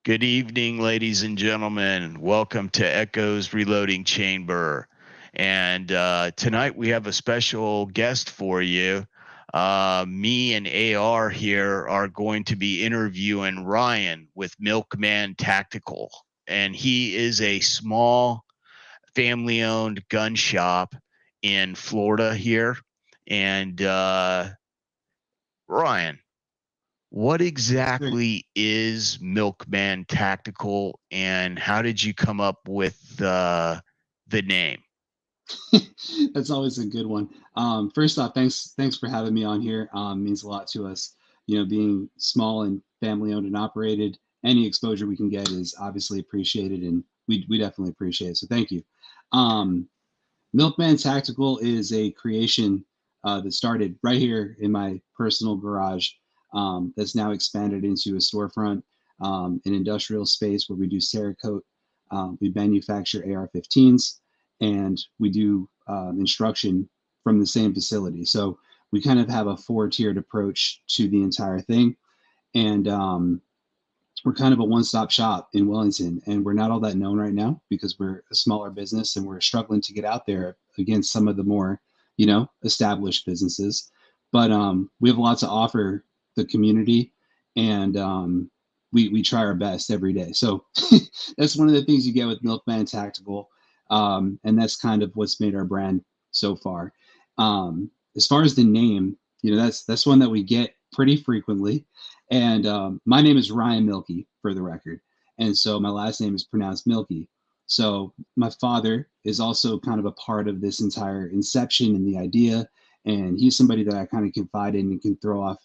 Good evening, ladies and gentlemen. Welcome to Echo's Reloading Chamber. And tonight we have a special guest for you. Me and AR here are going to be interviewing Ryan with MILKMAN Tactical. And he is a small family owned gun shop in Florida here. And Ryan, what Sure. exactly is Milkman Tactical, and how did you come up with the name? That's always a good one. First off, thanks for having me on here. Means a lot to us. Being small and family owned and operated, any exposure we can get is obviously appreciated, and we definitely appreciate it. So thank you. Um, Milkman Tactical is a creation that started right here in my personal garage. That's now expanded into a storefront, an industrial space where we do Cerakote. We manufacture AR-15s, and we do instruction from the same facility. So we kind of have a four-tiered approach to the entire thing, and we're kind of a one-stop shop in Wellington, and we're not all that known right now because we're a smaller business and we're struggling to get out there against some of the more, established businesses. But we have a lot to offer the community, and we try our best every day. So that's one of the things you get with Milkman Tactical, and that's kind of what's made our brand so far. As far as the name, that's one that we get pretty frequently, and my name is Ryan Milky, for the record. And so my last name is pronounced Milky. So my father is also kind of a part of this entire inception and the idea. And he's somebody that I kind of confide in and can throw off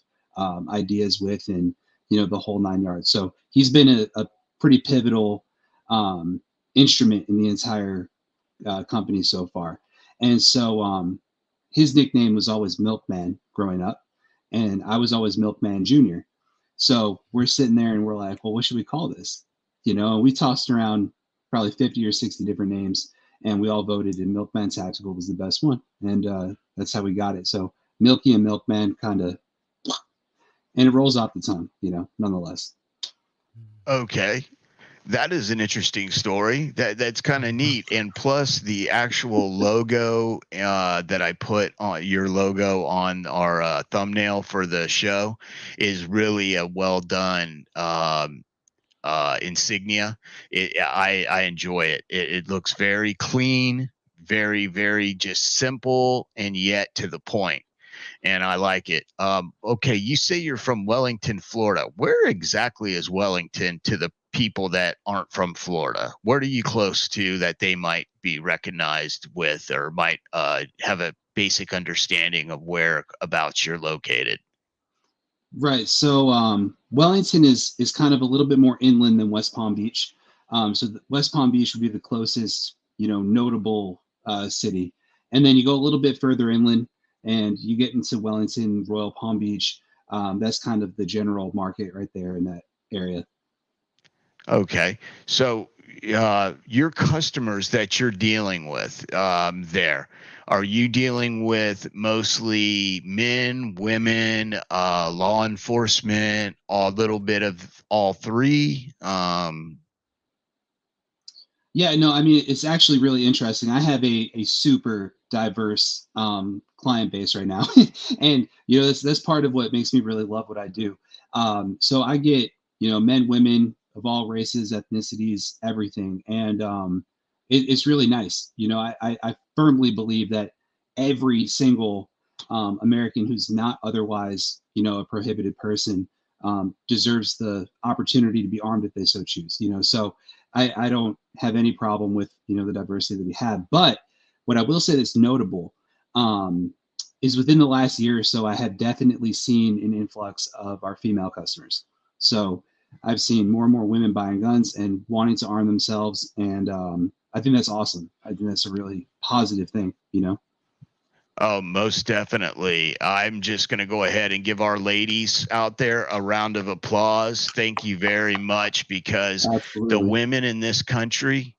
ideas with, and, the whole nine yards. So he's been a pretty pivotal um, instrument in the entire company so far. And so his nickname was always Milkman growing up, and I was always Milkman Junior. So we're sitting there and we're like, well, what should we call this? We tossed around probably 50 or 60 different names, and we all voted, and Milkman Tactical was the best one. And that's how we got it. So Milky and Milkman kind of, and it rolls off the tongue, nonetheless. Okay, that is an interesting story. That's kind of neat, and plus the actual logo that I put on your logo on our thumbnail for the show is really a well done insignia. I enjoy it. It looks very clean, very just simple, and yet to the point. And I like it. Okay, you say you're from Wellington, Florida. Where exactly is Wellington to the people that aren't from Florida? What are you close to that they might be recognized with, or might have a basic understanding of whereabouts you're located? Right. So Wellington is kind of a little bit more inland than West Palm Beach. West Palm Beach would be the closest, notable city, and then you go a little bit further inland, and you get into Wellington, Royal Palm Beach. That's kind of the general market right there in that area. Okay. So, your customers that you're dealing with there, are you dealing with mostly men, women, law enforcement, a little bit of all three? Yeah, no, I mean, it's actually really interesting. I have a super diverse client base right now. And, that's part of what makes me really love what I do. So I get, men, women of all races, ethnicities, everything. And it's really nice. I firmly believe that every single American who's not otherwise, a prohibited person deserves the opportunity to be armed if they so choose, so I don't have any problem with the diversity that we have. But what I will say that's notable um, is within the last year or so, I have definitely seen an influx of our female customers. So I've seen more and more women buying guns and wanting to arm themselves, and I think that's awesome. I think that's a really positive thing. Oh, most definitely. I'm just going to go ahead and give our ladies out there a round of applause. Thank you very much, because the Absolutely. women in this country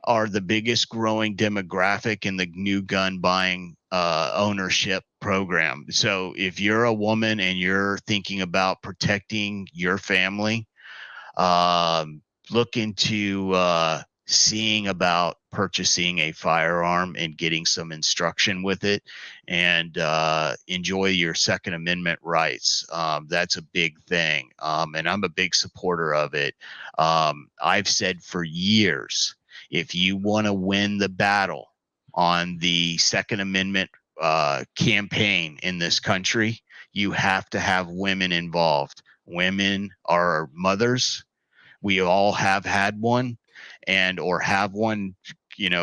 are the biggest growing demographic in the new gun buying ownership program. So if you're a woman and you're thinking about protecting your family, look into seeing about purchasing a firearm and getting some instruction with it, and enjoy your Second Amendment rights. That's a big thing, and I'm a big supporter of it. I've said for years, if you want to win the battle on the Second Amendment campaign in this country, you have to have women involved. Women are mothers. We all have had one, and or have one,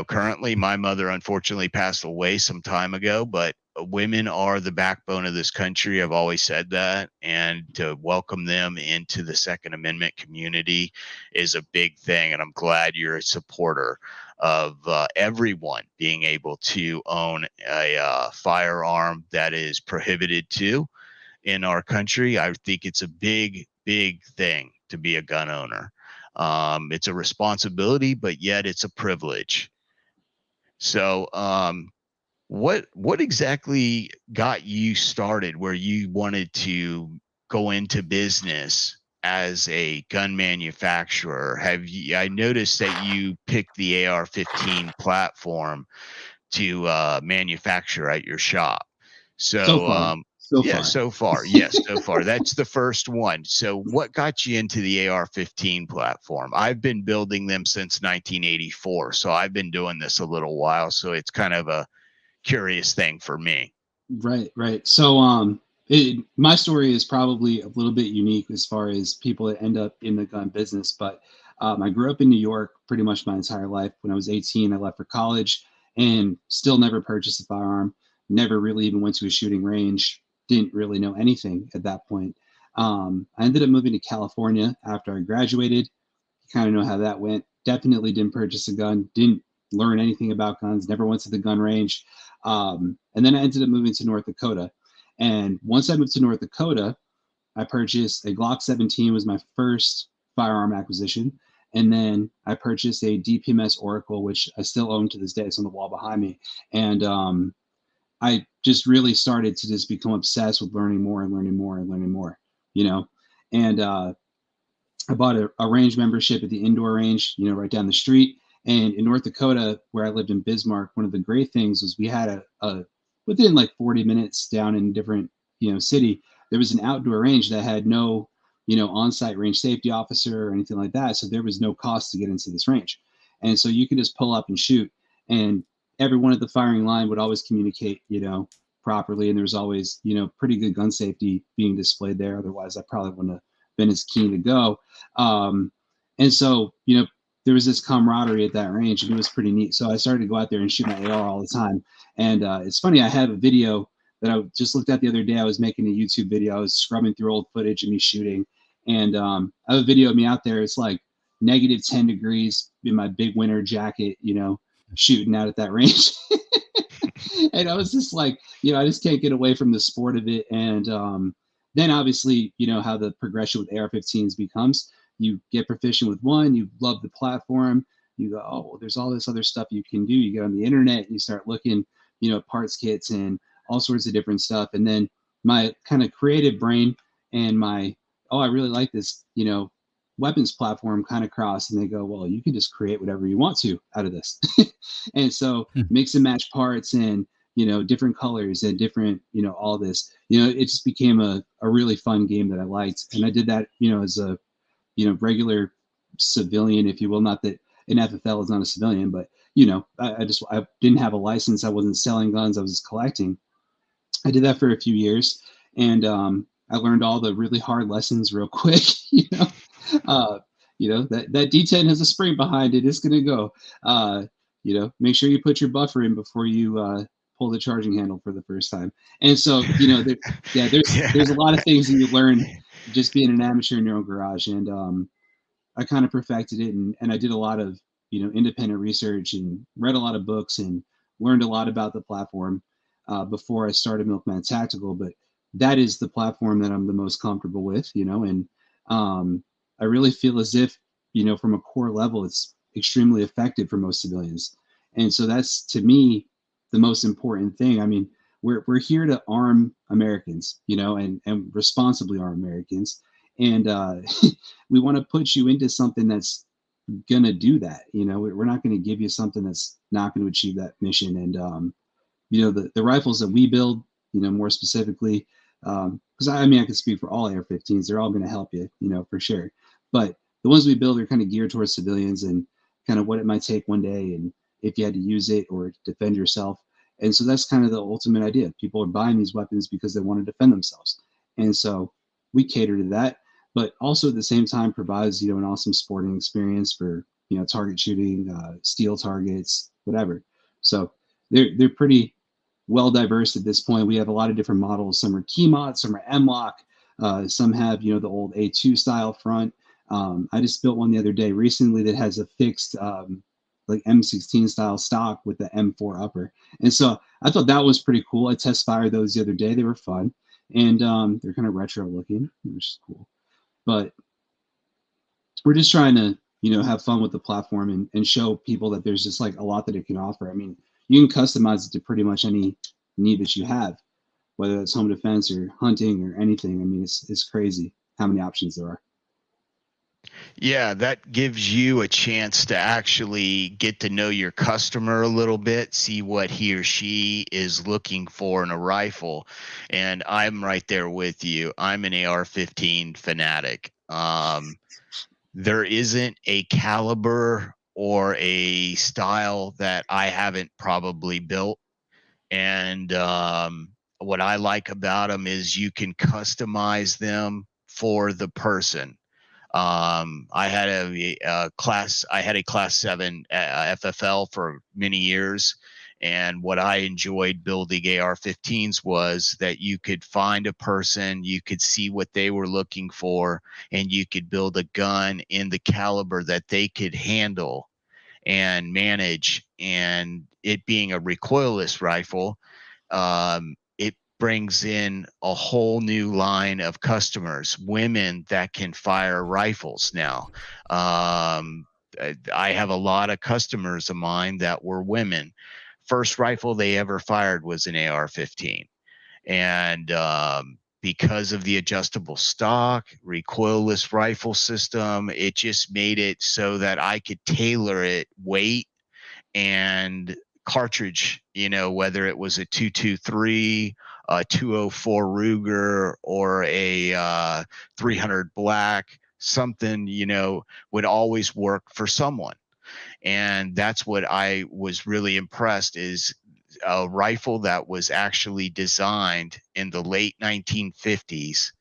currently. My mother unfortunately passed away some time ago, but women are the backbone of this country. I've always said that, and to welcome them into the Second Amendment community is a big thing, and I'm glad you're a supporter of everyone being able to own a firearm that is prohibited to in our country. I think it's a big, big thing to be a gun owner. It's a responsibility, but yet it's a privilege. So, what exactly got you started where you wanted to go into business as a gun manufacturer? Have you? I noticed that you picked the AR-15 platform to manufacture at your shop. So So, far, so yeah, far. so far, yes, so far. That's the first one. So, what got you into the AR-15 platform? I've been building them since 1984, so I've been doing this a little while. So it's kind of a curious thing for me. Right, right. So, my story is probably a little bit unique as far as people that end up in the gun business. But I grew up in New York pretty much my entire life. When I was 18, I left for college and still never purchased a firearm. Never really even went to a shooting range. Didn't really know anything at that point. I ended up moving to California after I graduated. You kind of know how that went. Definitely didn't purchase a gun. Didn't learn anything about guns. Never went to the gun range. And then I ended up moving to North Dakota. And once I moved to North Dakota, I purchased a Glock 17 was my first firearm acquisition. And then I purchased a DPMS Oracle, which I still own to this day. It's on the wall behind me. And I just really started to just become obsessed with learning more and learning more and learning more, you know. And I bought a range membership at the indoor range, right down the street. And in North Dakota, where I lived in Bismarck, one of the great things was we had a within like 40 minutes down in a different, city, there was an outdoor range that had no, on-site range safety officer or anything like that. So there was no cost to get into this range. And so you could just pull up and shoot. And everyone at the firing line would always communicate, properly. And there was always, pretty good gun safety being displayed there. Otherwise, I probably wouldn't have been as keen to go. And so, there was this camaraderie at that range, and it was pretty neat. So I started to go out there and shoot my AR all the time. And it's funny, I have a video that I just looked at the other day. I was making a YouTube video. I was scrubbing through old footage of me shooting. And I have a video of me out there. It's like negative 10 degrees in my big winter jacket, shooting out at that range. And I was just like, I just can't get away from the sport of it. And then obviously, how the progression with AR-15s becomes. You get proficient with one, you love the platform, you go, oh, well, there's all this other stuff you can do. You get on the internet and you start looking, parts kits and all sorts of different stuff. And then my kind of creative brain and my, oh, I really like this, weapons platform kind of cross, and they go, well, you can just create whatever you want to out of this. And so mix and match parts and, different colors and different, all this, it just became a really fun game that I liked. And I did that, as a, regular civilian, if you will. Not that an FFL is not a civilian, but I didn't have a license. I wasn't selling guns. I was just collecting. I did that for a few years, and I learned all the really hard lessons real quick. That D10 has a spring behind it. It's gonna go. Make sure you put your buffer in before you pull the charging handle for the first time. And so, there's a lot of things that you learn just being an amateur in your own garage. And I kind of perfected it, and I did a lot of, independent research and read a lot of books and learned a lot about the platform before I started Milkman Tactical. But that is the platform that I'm the most comfortable with, and I really feel as if, from a core level, it's extremely effective for most civilians. And so that's, to me, the most important thing. I mean, we're here to arm Americans, and responsibly arm Americans. And we want to put you into something that's going to do that. You know, we're not going to give you something that's not going to achieve that mission. And, you know, the rifles that we build, you know, more specifically, because I mean, I can speak for all AR-15s. They're all going to help you, you know, for sure. But the ones we build are kind of geared towards civilians and kind of what it might take one day, and if you had to use it or defend yourself. And so that's kind of the ultimate idea. People are buying these weapons because they want to defend themselves. And so we cater to that, but also at the same time provides, you know, an awesome sporting experience for, you know, target shooting, steel targets, whatever. So they're pretty well diverse at this point. We have a lot of different models. Some are key mods, some are M-lock, some have, you know, the old A2 style front. I just built one the other day recently that has a fixed like M16 style stock with the M4 upper. And so I thought that was pretty cool. I test fired those the other day. They were fun. And they're kind of retro looking, which is cool. But we're just trying to, you know, have fun with the platform and show people that there's just like a lot that it can offer. I mean, you can customize it to pretty much any need that you have, whether it's home defense or hunting or anything. I mean, it's crazy how many options there are. Yeah, that gives you a chance to actually get to know your customer a little bit, see what he or she is looking for in a rifle. And I'm right there with you. I'm an AR-15 fanatic. There isn't a caliber or a style that I haven't probably built. And what I like about them is you can customize them for the person. I had I had a class 7 FFL for many years. And what I enjoyed building AR-15s was that you could find a person, you could see what they were looking for, and you could build a gun in the caliber that they could handle and manage. And it being a recoilless rifle, it brings in a whole new line of customers, women that can fire rifles now. I have a lot of customers of mine that were women. First rifle they ever fired was an AR-15. And because of the adjustable stock, recoilless rifle system, it just made it so that I could tailor it weight and cartridge, you know, whether it was a 223, a 204 Ruger, or a 300 Black, something, you know, would always work for someone. And that's what I was really impressed is a rifle that was actually designed in the late 1950s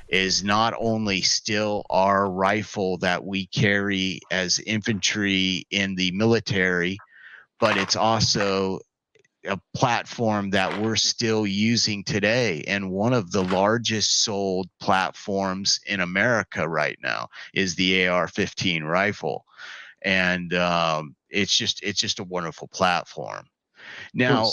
is not only still our rifle that we carry as infantry in the military, but it's also a platform that we're still using today. And one of the largest sold platforms in America right now is the AR-15 rifle. And it's just a wonderful platform. Now,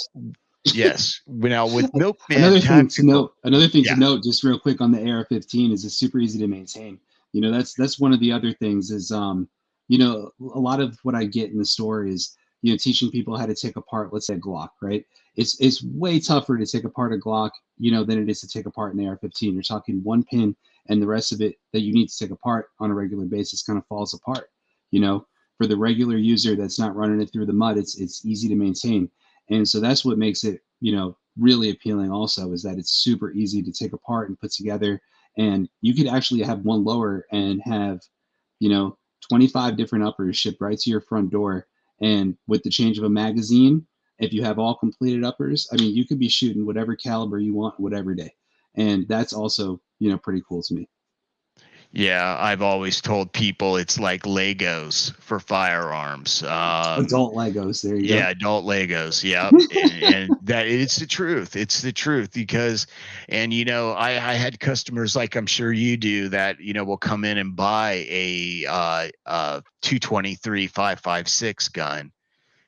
yes. Now with Milkman Tactical, another thing to yeah, note, just real quick on the AR-15 is it's super easy to maintain. You know, that's one of the other things is, you know, a lot of what I get in the store is, you know, teaching people how to take apart, let's say a Glock, right? It's way tougher to take apart a Glock, you know, than it is to take apart an AR-15. You're talking one pin, and the rest of it that you need to take apart on a regular basis kind of falls apart. You know, for the regular user that's not running it through the mud, it's easy to maintain. And so that's what makes it, you know, really appealing also, is that it's super easy to take apart and put together. And you could actually have one lower and have, you know, 25 different uppers shipped right to your front door. And with the change of a magazine, if you have all completed uppers, I mean, you could be shooting whatever caliber you want, whatever day. And that's also, you know, pretty cool to me. yeah, I've always told people it's like Legos for firearms. Adult Legos, there you go. Yeah, adult Legos. Yep. And that it's the truth. It's the truth because, and you know, I had customers like I'm sure you do that, you know, will come in and buy a 223 556 gun.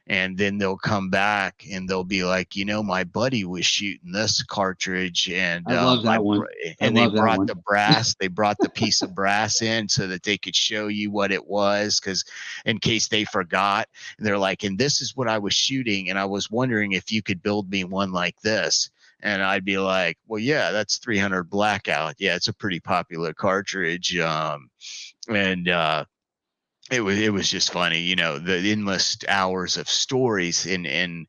And then they'll come back and they'll be like, you know, my buddy was shooting this cartridge, and I love that one. I and they love that brought one. the brass. They brought the piece of brass in so that they could show you what it was, because in case they forgot, and they're like, and this is what I was shooting, and I was wondering if you could build me one like this. And I'd be like, well, yeah, that's 300 blackout. Yeah, it's a pretty popular cartridge. And it was just funny, the endless hours of stories in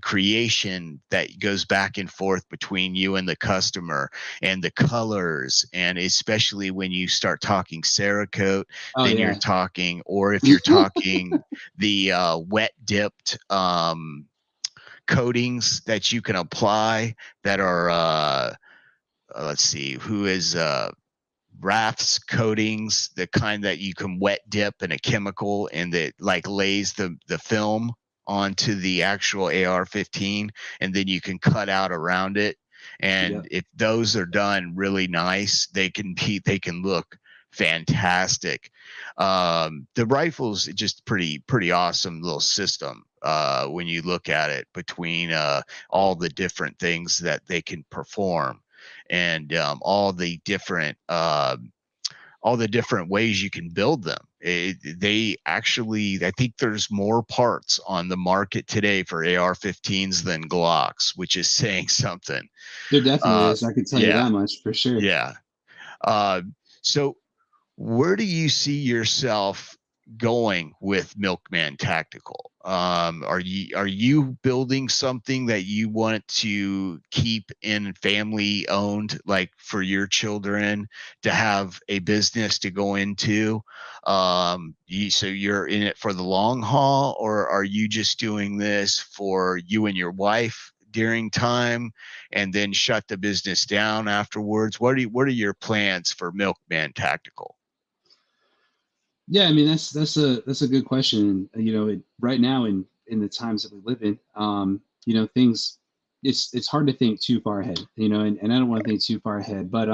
creation that goes back and forth between you and the customer, and the colors, and especially when you start talking Cerakote, Oh then you're yeah. talking, or if you're talking the wet dipped coatings that you can apply that are let's see, who is rafts coatings, the kind that you can wet dip in a chemical and that like lays the film onto the actual AR-15, and then you can cut out around it. Yeah. And if those are done really nice, they can look fantastic. The rifle's just pretty awesome little system when you look at it, between all the different things that they can perform, and all the different ways you can build them. They actually, I think there's more parts on the market today for AR-15s than Glocks, which is saying something. There definitely Uh, is. I can tell you yeah, that much for sure. yeah. Uh, so where do you see yourself going with Milkman Tactical? Are you building something that you want to keep in family owned, like for your children to have a business to go into? So you're in it for the long haul, or are you just doing this for you and your wife during time, and then shut the business down afterwards? What are your plans for Milkman Tactical? Yeah, I mean that's a good question. Right now in the times that we live in, things it's hard to think too far ahead. And I don't want to think too far ahead, but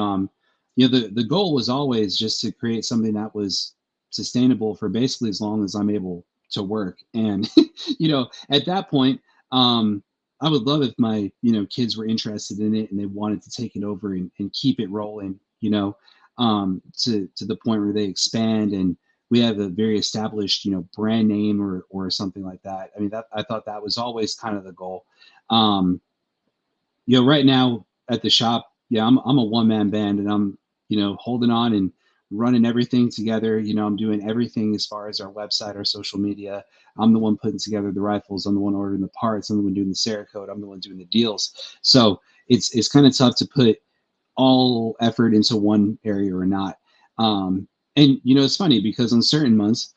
the goal was always just to create something that was sustainable for basically as long as I'm able to work. And at that point, I would love if my kids were interested in it and they wanted to take it over and keep it rolling. To the point where they expand and we have a very established, brand name or something like that. I mean, that I thought that was always kind of the goal. Um, right now at the shop, yeah, I'm a one man band and I'm, holding on and running everything together. I'm doing everything as far as our website, our social media. I'm the one putting together the rifles. I'm the one ordering the parts. I'm the one doing the Cerakote. I'm the one doing the deals. So it's kind of tough to put all effort into one area or not. And it's funny because on certain months,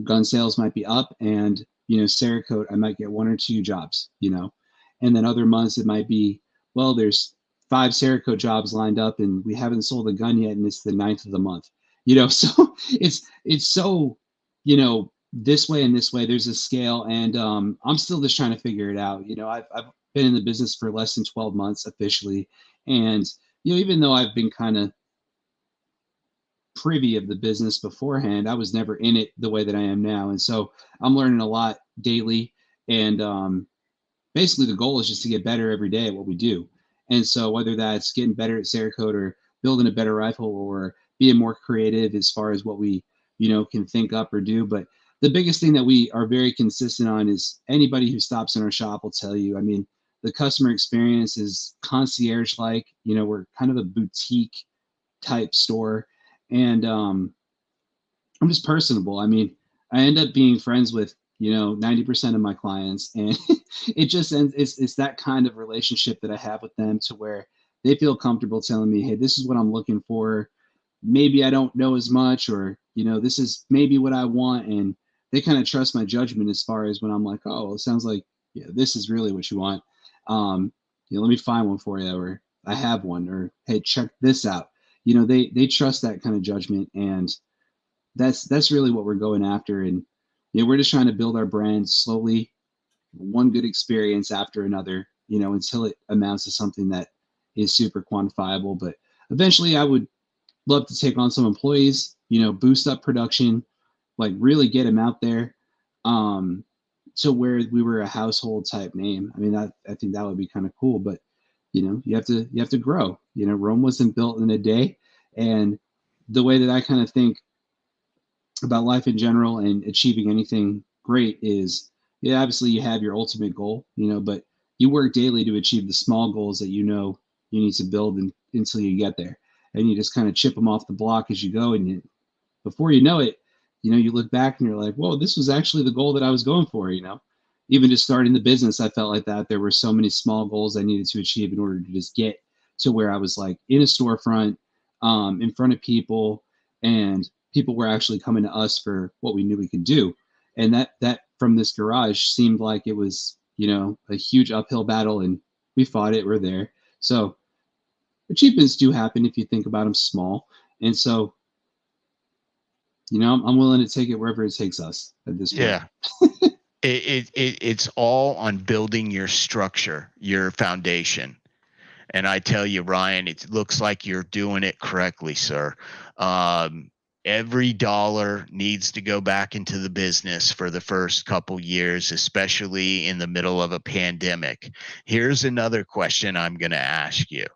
gun sales might be up, and Cerakote, I might get one or two jobs, and then other months it might be, well, there's five Cerakote jobs lined up, and we haven't sold a gun yet, and it's the ninth of the month, So it's so, this way and this way. There's a scale, and I'm still just trying to figure it out. I've been in the business for less than 12 months officially, and even though I've been kind of privy of the business beforehand, I was never in it the way that I am now. And so I'm learning a lot daily. And basically, the goal is just to get better every day at what we do. And so, whether that's getting better at Cerakote or building a better rifle or being more creative as far as what we, can think up or do. But the biggest thing that we are very consistent on is anybody who stops in our shop will tell you, I mean, the customer experience is concierge like, we're kind of a boutique type store. And I'm just personable. I mean, I end up being friends with 90% of my clients, and it just ends. It's that kind of relationship that I have with them to where they feel comfortable telling me, hey, this is what I'm looking for. Maybe I don't know as much, or this is maybe what I want, and they kind of trust my judgment as far as when I'm like, oh, well, it sounds like yeah, this is really what you want. Let me find one for you, or I have one, or hey, check this out. They trust that kind of judgment, and that's really what we're going after. And we're just trying to build our brand slowly, one good experience after another, until it amounts to something that is super quantifiable. But eventually I would love to take on some employees, boost up production, like really get them out there, um to where we were a household type name. I mean, I think that would be kind of cool. But you have to grow. Rome wasn't built in a day. And the way that I kind of think about life in general and achieving anything great is, yeah, obviously you have your ultimate goal, but you work daily to achieve the small goals that you know you need to build until you get there. And you just kind of chip them off the block as you go. And before you know it, you look back and you're like, whoa, this was actually the goal that I was going for. Even just starting the business, I felt like that. There were so many small goals I needed to achieve in order to just get to where I was like in a storefront, in front of people, and people were actually coming to us for what we knew we could do. And that from this garage seemed like it was, a huge uphill battle, and we fought it. We're there. So achievements do happen if you think about them small. And so, I'm willing to take it wherever it takes us at this point. Yeah. It's all on building your structure, your foundation. And I tell you, Ryan, it looks like you're doing it correctly, sir. Every dollar needs to go back into the business for the first couple years, especially in the middle of a pandemic. Here's another question I'm going to ask you.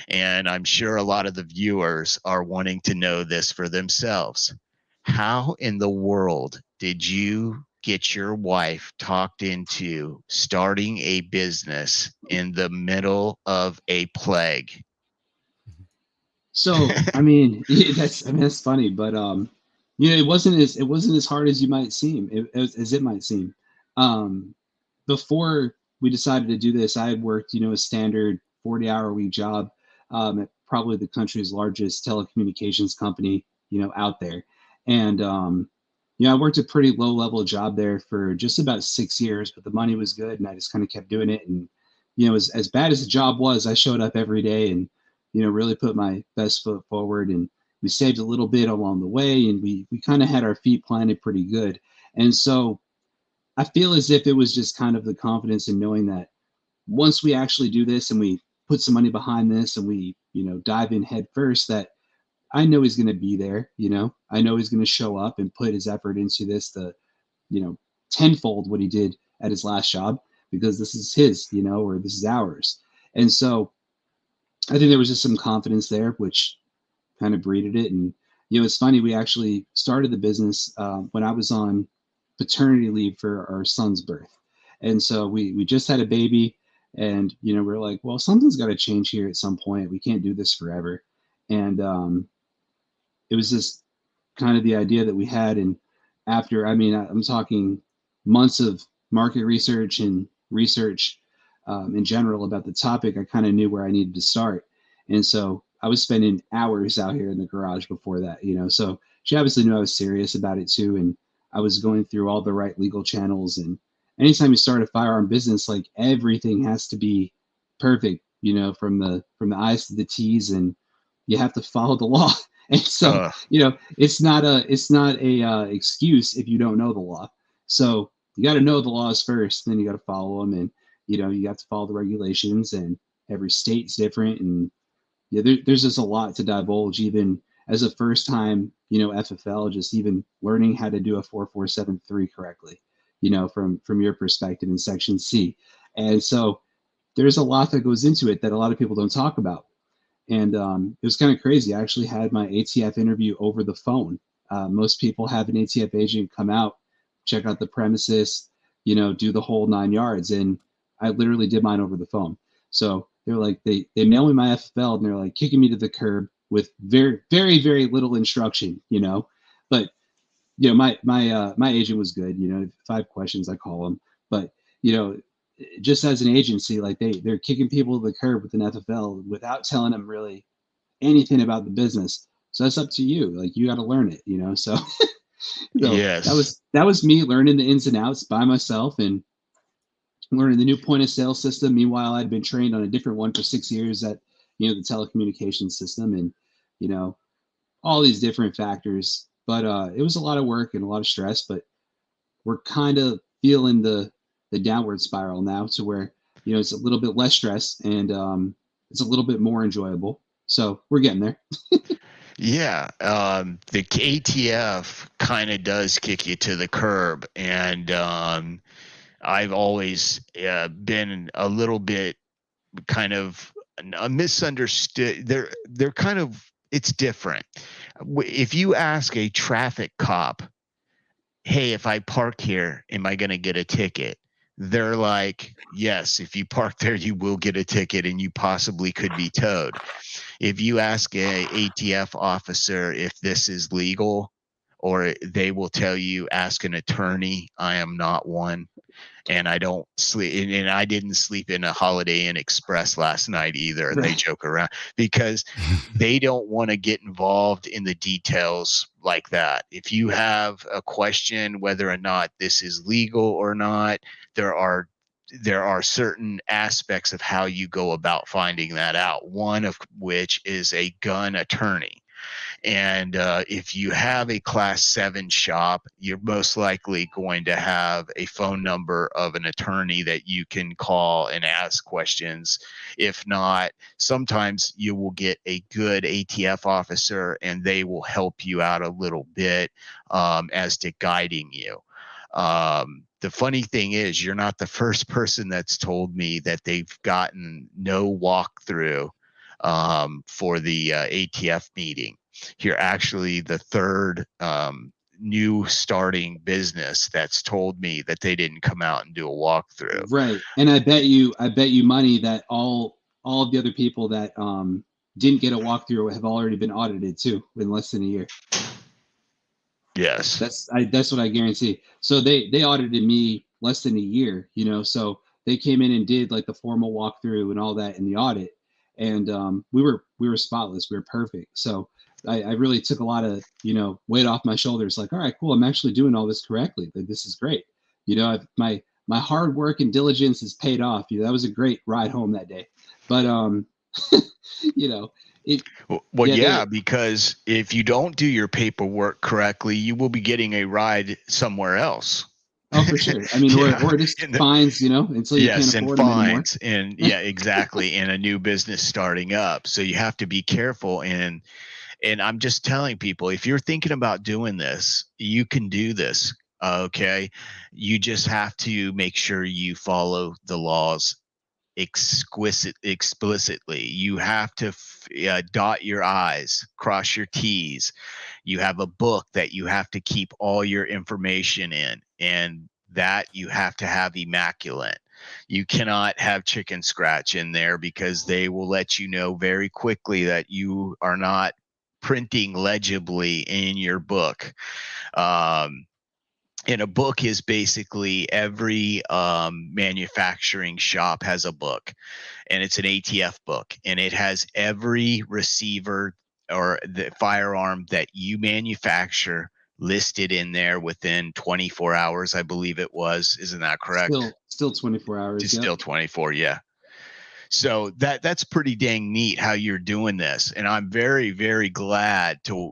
And I'm sure a lot of the viewers are wanting to know this for themselves. How in the world did you get your wife talked into starting a business in the middle of a plague? So, that's funny, but it wasn't as hard as you might seem, as it might seem. Um, Before we decided to do this, I had worked, a standard 40-hour-a-week job, at probably the country's largest telecommunications company, out there. And, I worked a pretty low level job there for just about 6 years, but the money was good, and I just kind of kept doing it. And, as bad as the job was, I showed up every day and, really put my best foot forward. And we saved a little bit along the way, and we kind of had our feet planted pretty good. And so I feel as if it was just kind of the confidence in knowing that once we actually do this and we put some money behind this and we, dive in head first, that I know he's going to be there. I know he's going to show up and put his effort into this, tenfold what he did at his last job, because this is his, or this is ours. And so I think there was just some confidence there, which kind of breeded it. And, it's funny, we actually started the business when I was on paternity leave for our son's birth. And so we just had a baby, and, we're like, well, something's got to change here at some point. We can't do this forever. And it was just kind of the idea that we had. And after, I'm talking months of market research and research in general about the topic, I kind of knew where I needed to start. And so I was spending hours out here in the garage before that, so she obviously knew I was serious about it too. And I was going through all the right legal channels. And anytime you start a firearm business, like, everything has to be perfect, from the I's to the T's, and you have to follow the law. And so, it's not a excuse if you don't know the law. So you got to know the laws first, then you got to follow them. And, you have to follow the regulations, and every state's different. And there's just a lot to divulge, even as a first time, FFL, just even learning how to do a 4473 correctly, from your perspective in Section C. And so there's a lot that goes into it that a lot of people don't talk about. And it was kind of crazy. I actually had my ATF interview over the phone. Most people have an ATF agent come out, check out the premises, do the whole 9 yards. And I literally did mine over the phone. So they're like, they mail me my FFL, and they're like kicking me to the curb with very, very, very little instruction, But my agent was good. If I have questions, I call him. But just as an agency, like, they're kicking people to the curb with an FFL without telling them really anything about the business. So that's up to you. Like, you got to learn it, So, Yes. that was me learning the ins and outs by myself and learning the new point of sale system. Meanwhile, I'd been trained on a different one for 6 years at, the telecommunications system, and, all these different factors. But it was a lot of work and a lot of stress, but we're kind of feeling the downward spiral now, to where, it's a little bit less stress, and it's a little bit more enjoyable. So we're getting there. Yeah, the ATF kind of does kick you to the curb, and I've always been a little bit kind of a misunderstood. They're kind of, it's different. If you ask a traffic cop, "Hey, if I park here, am I going to get a ticket?" they're like, yes, if you park there, you will get a ticket and you possibly could be towed. If you ask a ATF officer if this is legal, or they will tell you, ask an attorney. I am not one. And I don't sleep, and I didn't sleep in a Holiday Inn Express last night either. And they Right. joke around because they don't want to get involved in the details like that. If you have a question whether or not this is legal or not, there are certain aspects of how you go about finding that out. One of which is a gun attorney. And if you have a class 7 shop, you're most likely going to have a phone number of an attorney that you can call and ask questions. If not, sometimes you will get a good ATF officer and they will help you out a little bit as to guiding you. The funny thing is, you're not the first person that's told me that they've gotten no walkthrough for the ATF meeting. You're actually the third new starting business that's told me that they didn't come out and do a walkthrough. Right. And I bet you money that all of the other people that didn't get a walkthrough have already been audited too in less than a year. Yes. That's what I guarantee. So they audited me less than a year, you know. So they came in and did like the formal walkthrough and all that in the audit, and we were spotless, we were perfect. So I really took a lot of weight off my shoulders. Like, all right, cool, I'm actually doing all this correctly. This is great. My hard work and diligence has paid off. That was a great ride home that day. But you know, it Well, yeah, yeah, they because if you don't do your paperwork correctly, you will be getting a ride somewhere else. oh, for sure. I mean, Yeah. or just fines, until you can't Yes, and afford them anymore. fines, and yeah, exactly, and a new business starting up. So you have to be careful. And I'm just telling people, if you're thinking about doing this, you can do this. Okay, you just have to make sure you follow the laws explicitly. You have to dot your I's, cross your T's. You have a book that you have to keep all your information in, and that you have to have immaculate. You cannot have chicken scratch in there because they will let you know very quickly that you are not printing legibly in your book. Um, and a book is basically every manufacturing shop has a book, and it's an ATF book, and it has every receiver or the firearm that you manufacture listed in there within 24 hours, I believe it was. Isn't that correct? Still 24 hours. It's Yep. still 24, yeah. So that's pretty dang neat how you're doing this, and I'm very, very glad to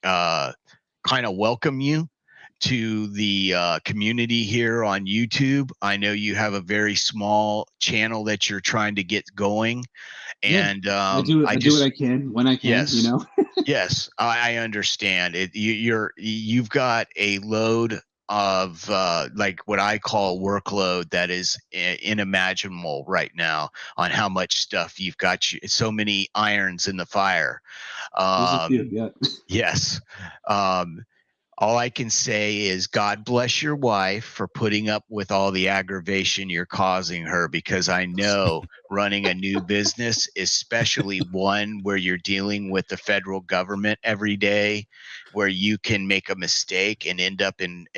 kind of welcome you to the community here on YouTube. I know you have a very small channel that you're trying to get going, Yeah. and I do what I can when I can, yes, yes, I understand it. You've got a load of like what I call workload that is inimaginable right now on how much stuff you've got. So many irons in the fire. There's a few. Um, Yeah. yes. Um, all I can say is God bless your wife for putting up with all the aggravation you're causing her, because I know running a new business, especially one where you're dealing with the federal government every day, where you can make a mistake and end up in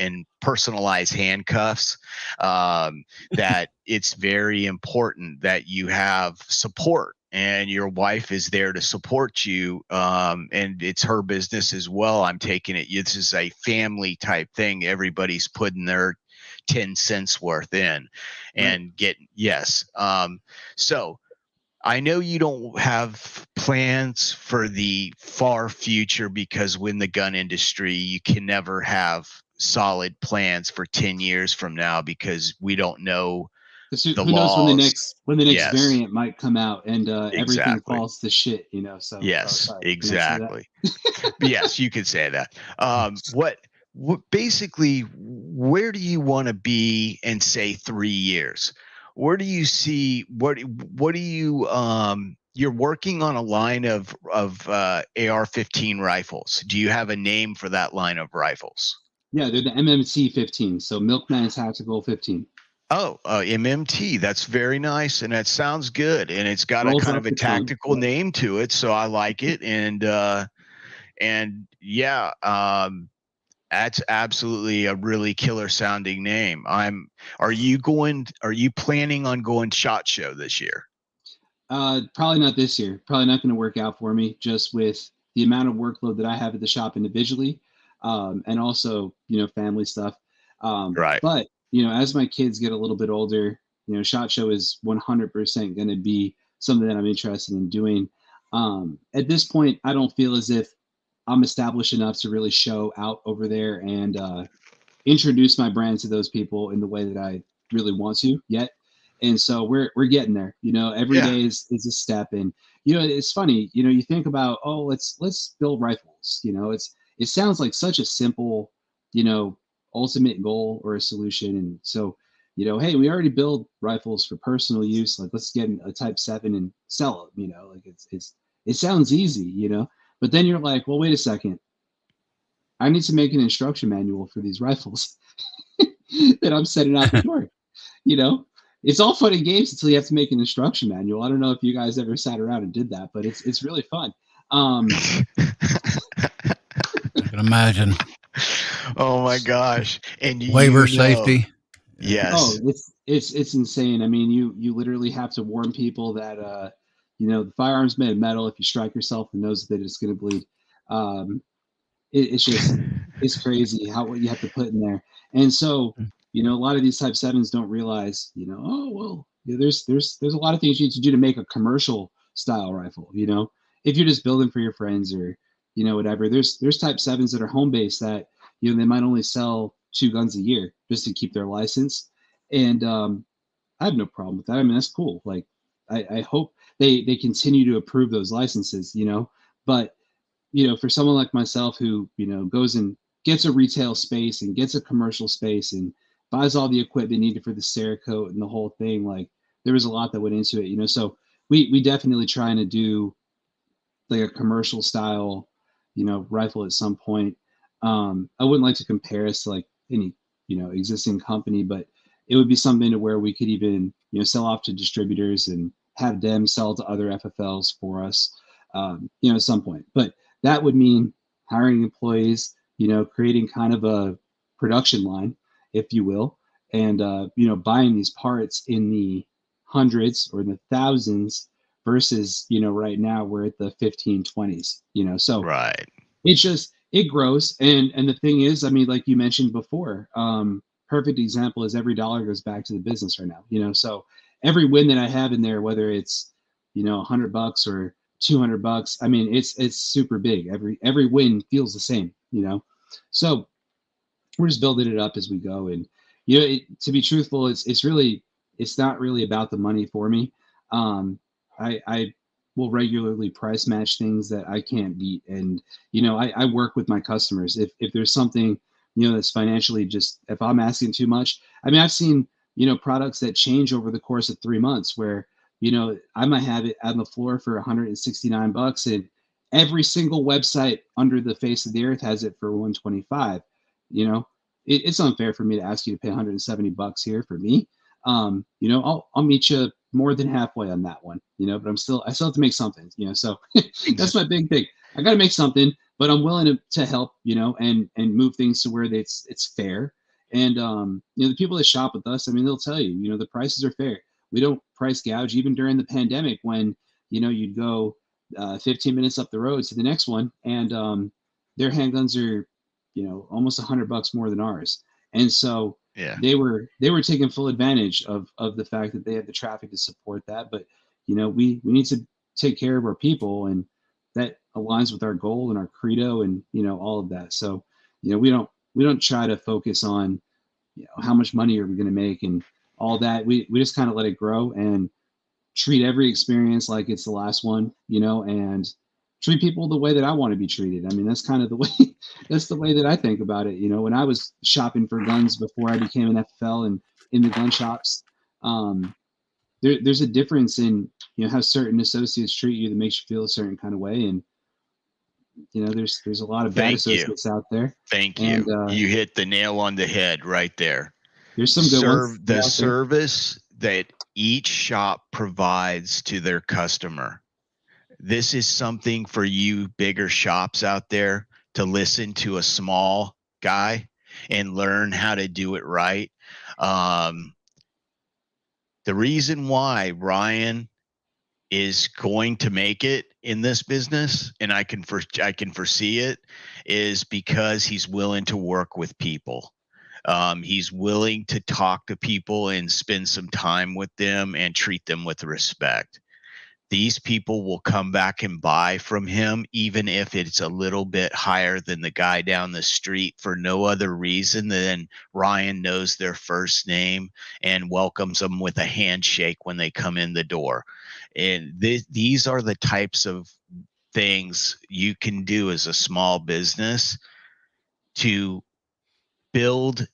personalized handcuffs, that it's very important that you have support, and your wife is there to support you, and it's her business as well. I'm taking it, this is a family type thing. Everybody's putting their 10 cents worth in Right. and getting, yes. So I know you don't have plans for the far future, because when the gun industry, you can never have solid plans for 10 years from now, because we don't know the Who knows when laws. the next Yes, variant might come out and everything exactly. falls to shit, So, oh, Yes, sorry. Can I say that? exactly. Yes, you could say that. What basically, where do you want to be in, say, 3 years? Where do you see what do you you're working on a line of AR-15 rifles. Do you have a name for that line of rifles? Yeah, they're the MMC 15. So Milkman Tactical 15. Oh, MMT. That's very nice, and that sounds good. And it's got a Rolls kind off of a the tongue. tactical name to it, so I like it. And yeah, that's absolutely a really killer sounding name. Are you going? Are you planning on going SHOT Show this year? Probably not this year. Probably not going to work out for me, just with the amount of workload that I have at the shop individually, and also family stuff. Right. But as my kids get a little bit older, Shot Show is 100% going to be something that I'm interested in doing. At this point, I don't feel as if I'm established enough to really show out over there and introduce my brand to those people in the way that I really want to yet. And so we're getting there. Every Yeah. day is a step. And it's funny. You think about, oh, let's build rifles. It sounds like such a simple, you know, ultimate goal or a solution. And so hey, we already build rifles for personal use. Like, let's get a Type 7 and sell them. Like it sounds easy. But then you're like, well, wait a second. I need to make an instruction manual for these rifles that I'm sending out the door. You know, it's all fun and games until you have to make an instruction manual. I don't know if you guys ever sat around and did that, but it's really fun. I can imagine. Oh my gosh. And Waiver safety. Yes. Oh, it's insane. I mean, you literally have to warn people that the firearm's made of metal. If you strike yourself in the nose with it, it's going to bleed. It's just it's crazy what you have to put in there. And so a lot of these Type 7s don't realize oh well, there's a lot of things you need to do to make a commercial style rifle. If you're just building for your friends or whatever, there's Type 7s that are home based that they might only sell 2 guns a year just to keep their license. And I have no problem with that. I mean, that's cool. Like, I hope they continue to approve those licenses. But for someone like myself who goes and gets a retail space and gets a commercial space and buys all the equipment needed for the Cerakote and the whole thing, like, there was a lot that went into it. So we definitely trying to do like a commercial style rifle at some point. I wouldn't like to compare us to like any existing company, but it would be something to where we could even sell off to distributors and have them sell to other FFLs for us at some point. But that would mean hiring employees, creating kind of a production line, if you will, and buying these parts in the hundreds or the thousands versus right now we're at the 15 20s. So Right. it grows. And the thing is, I mean, like you mentioned before, perfect example is every dollar goes back to the business right now. So every win that I have in there, whether it's $100 or $200, I mean, it's super big. Every win feels the same. So we're just building it up as we go. And to be truthful, it's not really about the money for me. I will regularly price match things that I can't beat. And, I work with my customers. If there's something, that's financially just, if I'm asking too much, I mean, I've seen, products that change over the course of 3 months where, I might have it on the floor for $169 and every single website under the face of the earth has it for 125. It's unfair for me to ask you to pay $170 here for me. I'll meet you more than halfway on that one, but I still have to make something, so that's my big thing. I got to make something, but I'm willing to help, and move things to where it's fair. And, the people that shop with us, I mean, they'll tell you, the prices are fair. We don't price gouge even during the pandemic when, you'd go 15 minutes up the road to the next one and their handguns are, almost $100 more than ours. And so Yeah. they were taking full advantage of the fact that they had the traffic to support that. But, we need to take care of our people, and that aligns with our goal and our credo and, all of that. So, we don't try to focus on, how much money are we going to make and all that. We just kind of let it grow and treat every experience like it's the last one, and treat people the way that I want to be treated. I mean, that's kind of the way, that's the way that I think about it. When I was shopping for guns before I became an FFL and in the gun shops, there's a difference in, how certain associates treat you that makes you feel a certain kind of way. And, there's a lot of bad associates out there. Thank And, you. You hit the nail on the head right there. There's some good ones. The service that each shop provides to their customer. This is something for you bigger shops out there to listen to a small guy and learn how to do it right. The reason why Ryan is going to make it in this business, and I can foresee it, is because he's willing to work with people. He's willing to talk to people and spend some time with them and treat them with respect. These people will come back and buy from him, even if it's a little bit higher than the guy down the street, for no other reason than Ryan knows their first name and welcomes them with a handshake when they come in the door. And these are the types of things you can do as a small business to build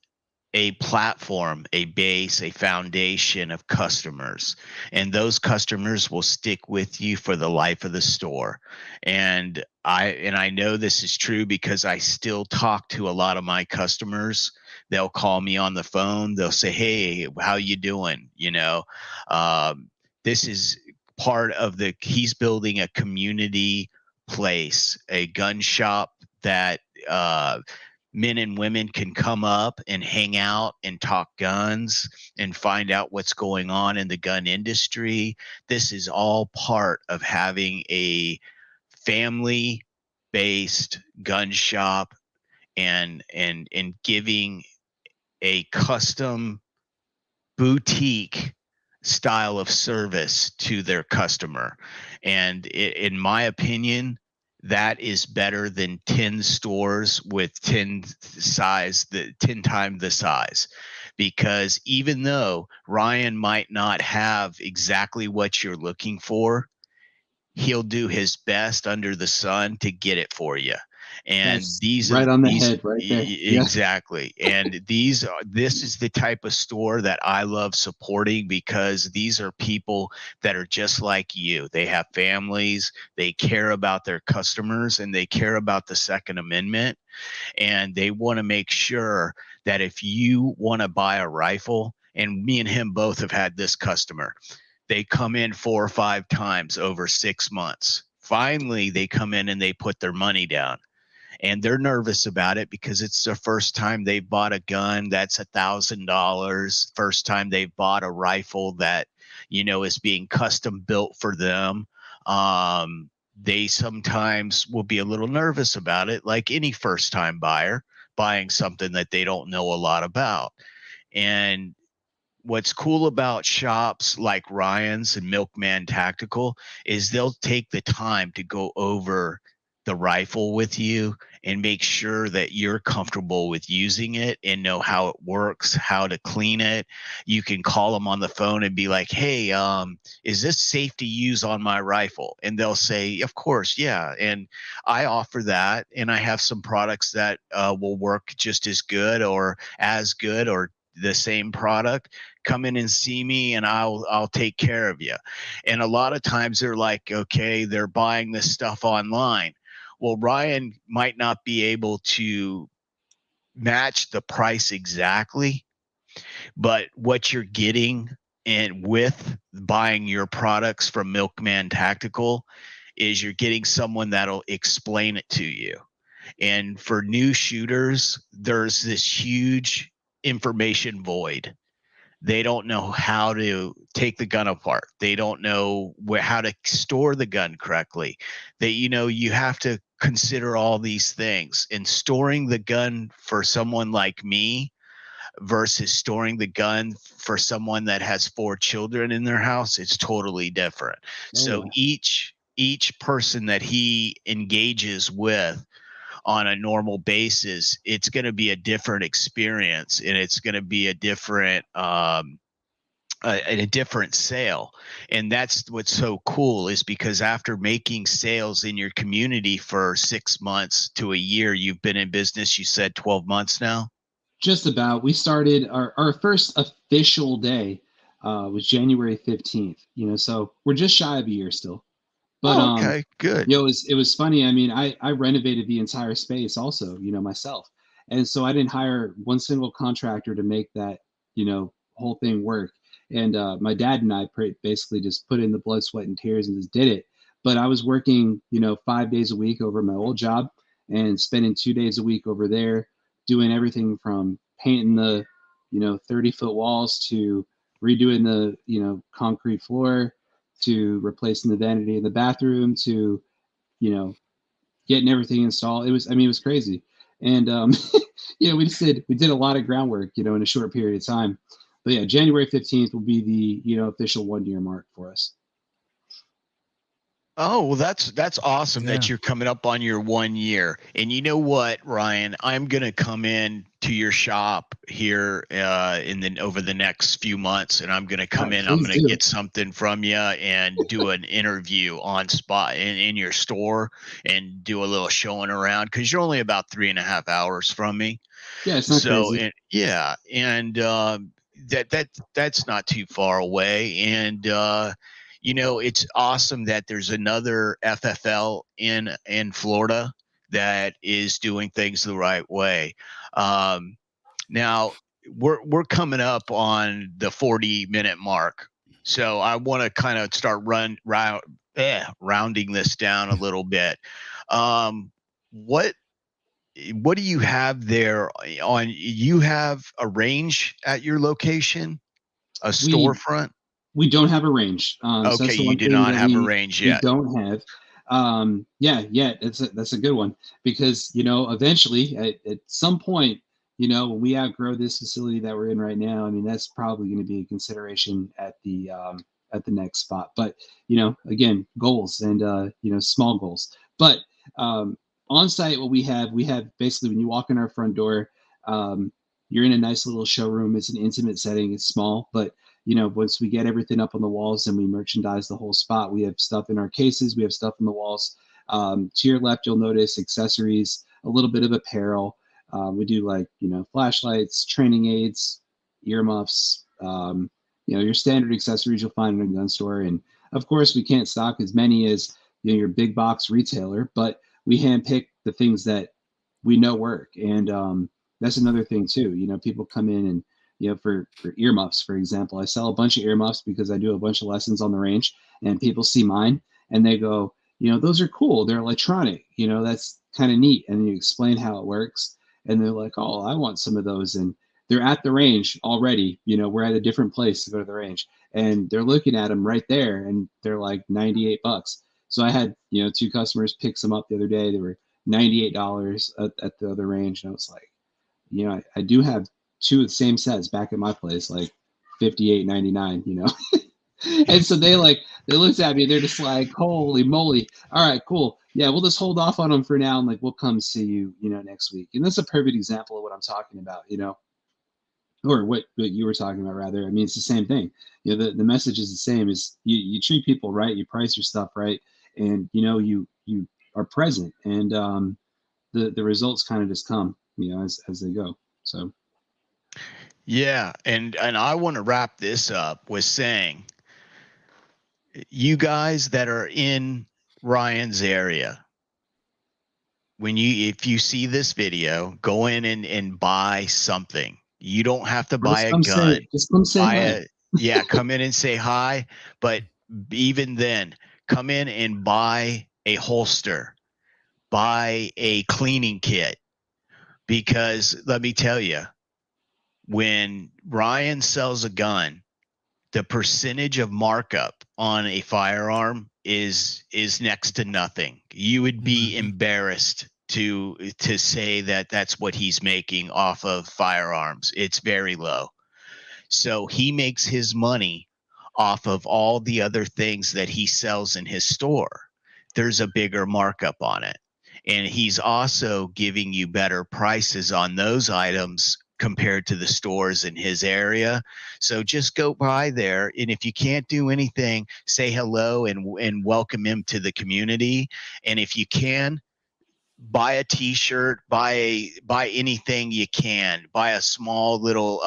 a platform, a base, a foundation of customers, and those customers will stick with you for the life of the store. And I know this is true because I still talk to a lot of my customers. They'll call me on the phone. They'll say, "Hey, how you doing?" This is part of he's building a community place, a gun shop that men and women can come up and hang out and talk guns and find out what's going on in the gun industry. This is all part of having a family-based gun shop and giving a custom boutique style of service to their customer. And in my opinion, that is better than 10 stores with 10 times the size. Because even though Ryan might not have exactly what you're looking for, he'll do his best under the sun to get it for you. And That's these right are on the these, head right there. exactly. And this is the type of store that I love supporting, because these are people that are just like you. They have families, they care about their customers, and they care about the Second Amendment. And they want to make sure that if you want to buy a rifle, and me and him both have had this customer, they come in 4 or 5 times over 6 months. Finally, they come in and they put their money down. And they're nervous about it because it's the first time they've bought a gun that's $1,000. First time they've bought a rifle that, is being custom built for them. They sometimes will be a little nervous about it, like any first time buyer buying something that they don't know a lot about. And what's cool about shops like Ryan's and Milkman Tactical is they'll take the time to go over the rifle with you and make sure that you're comfortable with using it and know how it works, how to clean it. You can call them on the phone and be like, "Hey, is this safe to use on my rifle?" And they'll say, "Of course, yeah." And I offer that, and I have some products that will work just as good or the same product. Come in and see me and I'll take care of you. And a lot of times they're like, okay, they're buying this stuff online. Well, Ryan might not be able to match the price exactly, but what you're getting and with buying your products from Milkman Tactical is you're getting someone that'll explain it to you. And for new shooters, there's this huge information void. They don't know how to take the gun apart. They don't know how to store the gun correctly. You have to consider all these things. And storing the gun for someone like me versus storing the gun for someone that has 4 children in their house, it's totally different. So each person that he engages with on a normal basis, it's going to be a different experience, and it's going to be a different sale. And that's what's so cool, is because after making sales in your community for 6 months to a year, you've been in business, you said 12 months now? Just about. We started our first official day was January 15th, so we're just shy of a year still. But okay, good. It was funny. I mean, I renovated the entire space also, myself. And so I didn't hire one single contractor to make that whole thing work. And my dad and I basically just put in the blood, sweat, and tears and just did it. But I was working, 5 days a week over my old job and spending 2 days a week over there doing everything from painting the, 30-foot walls to redoing the, concrete floor to replacing the vanity in the bathroom to, getting everything installed. It was crazy. And, we did a lot of groundwork, in a short period of time. But yeah, January 15th will be the, official 1 year mark for us. Oh, well, that's awesome that you're coming up on your 1 year. And you know what, Ryan, I'm going to come in to your shop here over the next few months, and I'm going to come in. I'm going to get something from you and do an interview on spot in your store and do a little showing around, because you're only about 3.5 hours from me. Yeah, it's not crazy. That's not too far away. And it's awesome that there's another FFL in Florida that is doing things the right way. Now we're coming up on the 40-minute mark, so I want to kind of start rounding this down a little bit. What do you have there on? You have a range at your location, a storefront? We don't have a range. Okay, so you do not have a range yet. We don't have. That's a good one, because eventually at some point, when we outgrow this facility that we're in right now, I mean, that's probably going to be a consideration at the next spot. But again, goals and small goals. But on site, what we have basically, when you walk in our front door, you're in a nice little showroom. It's an intimate setting. It's small, but once we get everything up on the walls and we merchandise the whole spot, we have stuff in our cases, we have stuff on the walls. To your left, you'll notice accessories, a little bit of apparel. We do flashlights, training aids, earmuffs, your standard accessories you'll find in a gun store. And of course, we can't stock as many as your big box retailer, but we handpick the things that we know work. And that's another thing too. People come in and for earmuffs, for example, I sell a bunch of earmuffs because I do a bunch of lessons on the range, and people see mine and they go, those are cool. They're electronic, that's kind of neat. And you explain how it works, and they're like, oh, I want some of those. And they're at the range already. We're at a different place to go to the range, and they're looking at them right there, and they're like $98. So I had, 2 customers pick some up the other day. They were $98 at the other range. And I was like, I do have 2 of the same sets back at my place, like $58.99, And so they looked at me, they're just like, holy moly. All right, cool. Yeah, we'll just hold off on them for now. And we'll come see you, next week. And that's a perfect example of what I'm talking about, or what you were talking about, rather. I mean, it's the same thing. The message is the same. Is you treat people right, you price your stuff right, and you are present, and the results kind of just come, as they go. So yeah, and I want to wrap this up with saying, you guys that are in Ryan's area, if you see this video, go in and buy something. You don't have to buy a gun. Just come say hi. Come in and say hi. But even then, come in and buy a holster, buy a cleaning kit, because let me tell you, when Ryan sells a gun, the percentage of markup on a firearm is next to nothing. You would be embarrassed to say that that's what he's making off of firearms. It's very low. So he makes his money off of all the other things that he sells in his store. There's a bigger markup on it. And he's also giving you better prices on those items compared to the stores in his area. So just go by there. And if you can't do anything, say hello and welcome him to the community. And if you can, buy a t-shirt, buy anything you can, buy a small little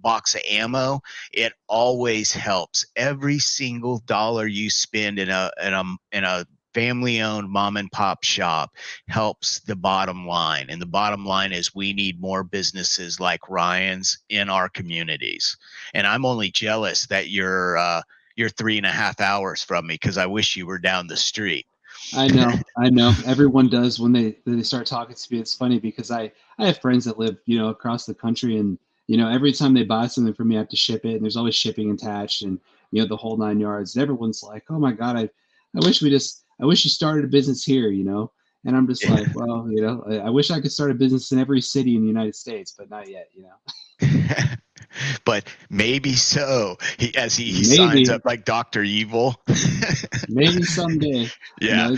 box of ammo. It always helps. Every single dollar you spend in a family-owned mom and pop shop helps the bottom line. And the bottom line is we need more businesses like Ryan's in our communities. And I'm only jealous that you're 3.5 hours from me, because I wish you were down the street. I know. Everyone does when they start talking to me. It's funny because I have friends that live, across the country, and every time they buy something from me, I have to ship it, and there's always shipping attached, and the whole 9 yards. And everyone's like, "Oh my God, I wish you started a business here," And I'm just like, well, I wish I could start a business in every city in the United States, but not yet, But maybe so. He Maybe. signs up like Dr. Evil. Maybe someday. Yeah.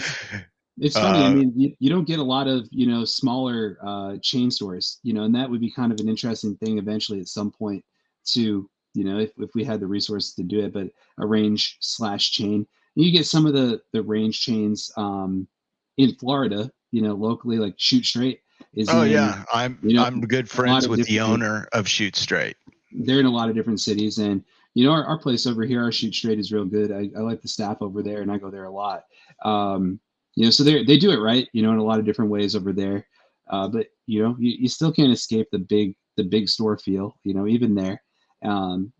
It's funny. I mean, you don't get a lot of, smaller chain stores, and that would be kind of an interesting thing eventually at some point to, if we had the resources to do it, but a range/chain. You get some of the range chains in Florida, locally, like Shoot Straight is yeah. I'm good friends with the owner of Shoot Straight. They're in a lot of different cities, and our place over here, our Shoot Straight, is real good. I like the staff over there, and I go there a lot. So they do it right, in a lot of different ways over there. But you still can't escape the big store feel, even there. When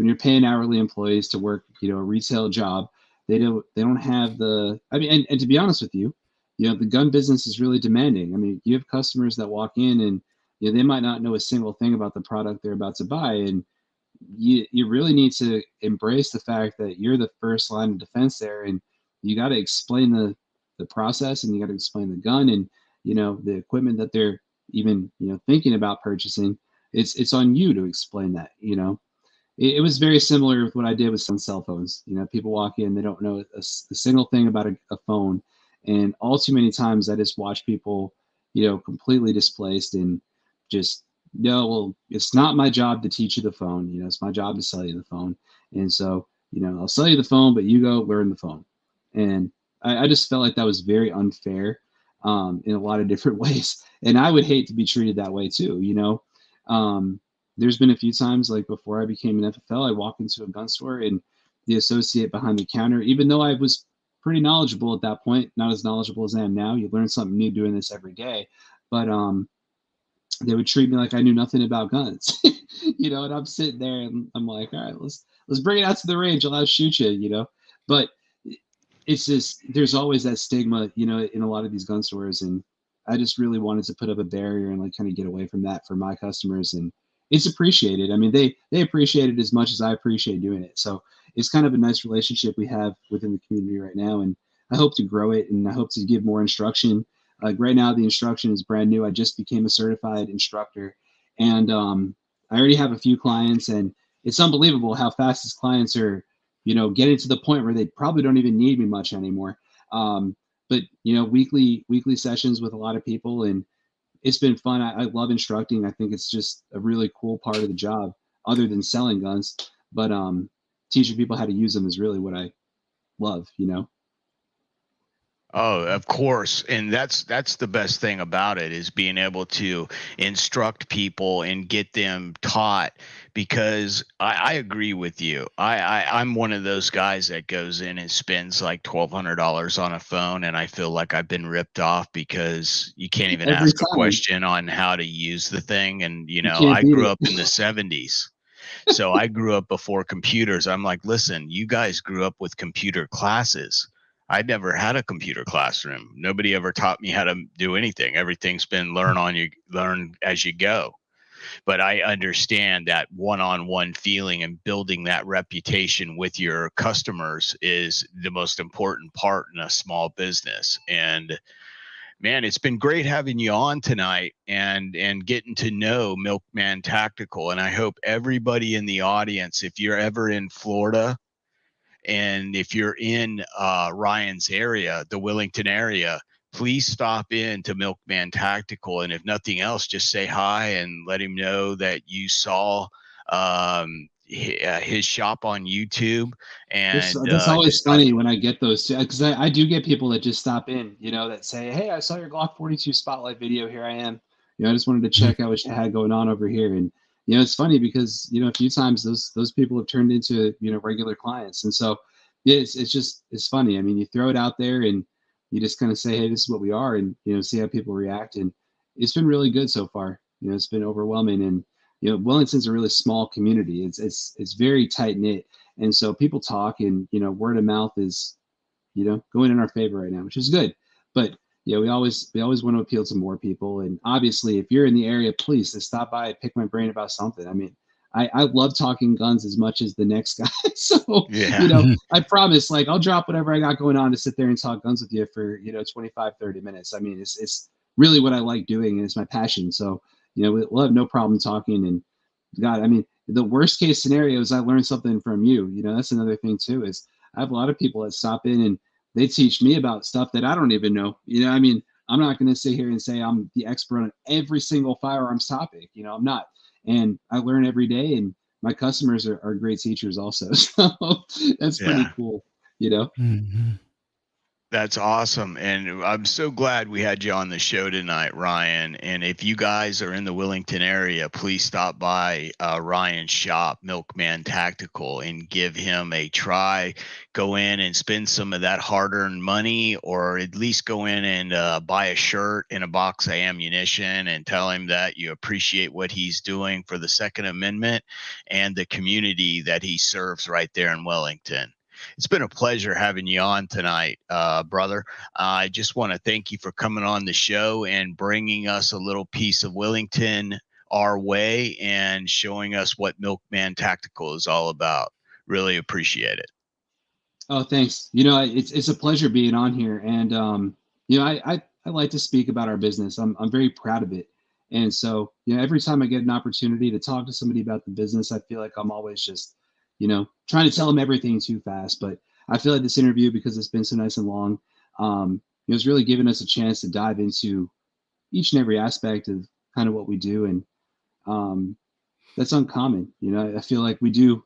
you're paying hourly employees to work, a retail job, they don't have and to be honest with you, the gun business is really demanding. I mean, you have customers that walk in and they might not know a single thing about the product they're about to buy, and you really need to embrace the fact that you're the first line of defense there, and you got to explain the process, and you got to explain the gun, and the equipment that they're even thinking about purchasing. It's on you to explain that. It was very similar with what I did with some cell phones. People walk in, they don't know a single thing about a phone, and all too many times I just watch people completely displaced and just, no, well, it's not my job to teach you the phone. It's my job to sell you the phone. And so, I'll sell you the phone, but you go learn the phone. And I just felt like that was very unfair in a lot of different ways. And I would hate to be treated that way too. There's been a few times, like before I became an FFL, I walked into a gun store and the associate behind the counter, even though I was pretty knowledgeable at that point, not as knowledgeable as I am now. You learn something new doing this every day. But they would treat me like I knew nothing about guns, and I'm sitting there and I'm like, all right, let's bring it out to the range. I'll shoot you, but it's just, there's always that stigma, in a lot of these gun stores. And I just really wanted to put up a barrier and like kind of get away from that for my customers. And it's appreciated. I mean, they appreciate it as much as I appreciate doing it. So it's kind of a nice relationship we have within the community right now. And I hope to grow it, and I hope to give more instruction. Like right now, the instruction is brand new. I just became a certified instructor, and I already have a few clients, and it's unbelievable how fast these clients are, getting to the point where they probably don't even need me much anymore. But weekly sessions with a lot of people, and it's been fun. I love instructing. I think it's just a really cool part of the job, other than selling guns. But teaching people how to use them is really what I love. Oh, of course. And that's the best thing about it, is being able to instruct people and get them taught, because I agree with you. I'm one of those guys that goes in and spends like $1,200 on a phone, and I feel like I've been ripped off because you can't even ask a question on how to use the thing. And, I grew up in the 70s. So I grew up before computers. I'm like, listen, you guys grew up with computer classes. I never had a computer classroom. Nobody ever taught me how to do anything. Everything's been learn as you go. But I understand that one-on-one feeling and building that reputation with your customers is the most important part in a small business. And man, it's been great having you on tonight and getting to know Milkman Tactical. And I hope everybody in the audience, if you're ever in Florida, and if you're in Ryan's area, the Willington area, please stop in to Milkman Tactical. And if nothing else, just say hi and let him know that you saw his shop on YouTube. And that's always funny when I get those, because I do get people that just stop in, that say, hey, I saw your Glock 42 spotlight video. Here I am. I just wanted to check out what you had going on over here. And it's funny because, a few times those people have turned into, regular clients. And so, Yeah, it's funny. I mean, you throw it out there and you just kind of say, hey, this is what we are, and see how people react. And it's been really good so far. It's been overwhelming. And Wellington's a really small community. It's very tight knit, and so people talk, and word of mouth is going in our favor right now, which is good. But we always want to appeal to more people. And obviously, if you're in the area, please just stop by and pick my brain about something. I mean, I love talking guns as much as the next guy. So, Yeah. I promise, like, I'll drop whatever I got going on to sit there and talk guns with you for, 25, 30 minutes. I mean, it's really what I like doing, and it's my passion. So, we'll have no problem talking. And God, I mean, the worst case scenario is I learned something from you. That's another thing too, is I have a lot of people that stop in and they teach me about stuff that I don't even know. I mean, I'm not going to sit here and say I'm the expert on every single firearms topic. I'm not. And I learn every day, and my customers are great teachers also. So that's pretty cool, Mm-hmm. That's awesome. And I'm so glad we had you on the show tonight, Ryan. And if you guys are in the Wellington area, please stop by Ryan's shop, Milkman Tactical, and give him a try. Go in and spend some of that hard-earned money, or at least go in and buy a shirt and a box of ammunition and tell him that you appreciate what he's doing for the Second Amendment and the community that he serves right there in Wellington. It's been a pleasure having you on tonight, brother. I just want to thank you for coming on the show and bringing us a little piece of Wellington our way and showing us what Milkman Tactical is all about. Really appreciate it. Oh, thanks. It's a pleasure being on here. And, I like to speak about our business. I'm very proud of it. And so, every time I get an opportunity to talk to somebody about the business, I feel like I'm always just, trying to tell them everything too fast. But I feel like this interview, because it's been so nice and long, it's really given us a chance to dive into each and every aspect of kind of what we do. And that's uncommon. I feel like we do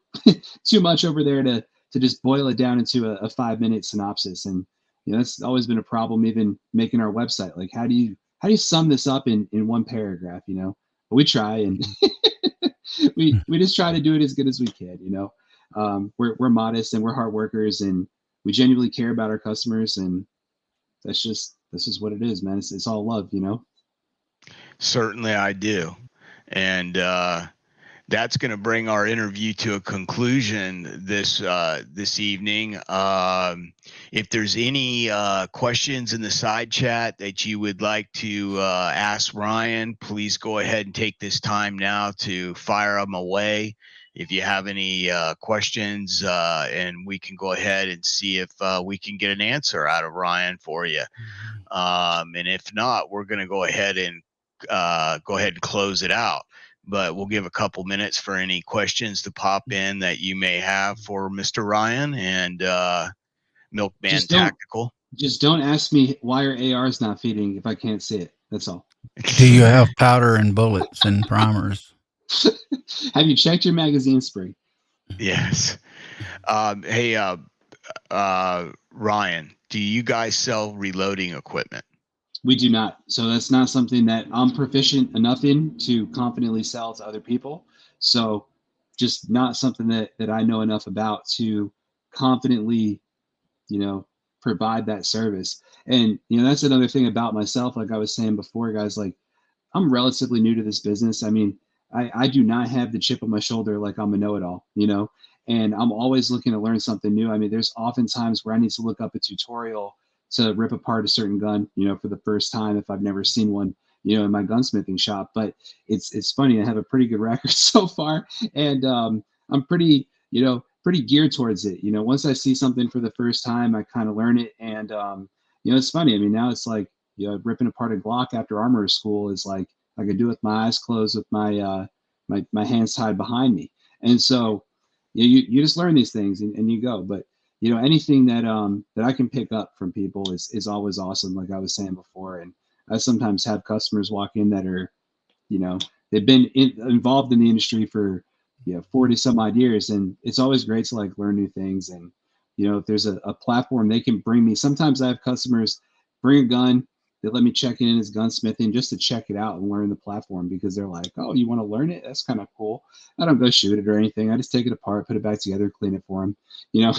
too much over there to just boil it down into a 5-minute synopsis. And that's always been a problem, even making our website. Like, how do you sum this up in one paragraph? But we try, and we just try to do it as good as we can. We're modest, and we're hard workers, and we genuinely care about our customers. And this is what it is, man. It's all love. Certainly I do. And that's going to bring our interview to a conclusion this evening. If there's any questions in the side chat that you would like to ask Ryan, please go ahead and take this time now to fire them away. If you have any questions, and we can go ahead and see if we can get an answer out of Ryan for you. And if not, we're going to go ahead and close it out. But we'll give a couple minutes for any questions to pop in that you may have for Mr. Ryan and Milkman Tactical. Just don't ask me why your AR is not feeding if I can't see it. That's all. Do you have powder and bullets and primers? Have you checked your magazine spring? Yes. Hey, Ryan, do you guys sell reloading equipment? We do not. So that's not something that I'm proficient enough in to confidently sell to other people. So just not something that I know enough about to confidently, provide that service. And, that's another thing about myself. Like I was saying before, guys, like, I'm relatively new to this business. I mean, I do not have the chip on my shoulder like I'm a know-it-all, and I'm always looking to learn something new. I mean, there's often times where I need to look up a tutorial to rip apart a certain gun, for the first time if I've never seen one, in my gunsmithing shop. But it's funny. I have a pretty good record so far, and I'm pretty geared towards it. Once I see something for the first time, I kind of learn it, and it's funny. I mean, now it's like, ripping apart a Glock after armor school is like I could do with my eyes closed with my my hands tied behind me. And so you just learn these things and you go. But anything that that I can pick up from people is always awesome, like I was saying before. And I sometimes have customers walk in that are, they've been involved in the industry for 40 some odd years, and it's always great to like learn new things. And if there's a platform they can bring me, sometimes I have customers bring a gun they let me check in his gunsmithing just to check it out and learn the platform, because they're like, oh, you want to learn it? That's kind of cool. I don't go shoot it or anything. I just take it apart, put it back together, clean it for him, you know.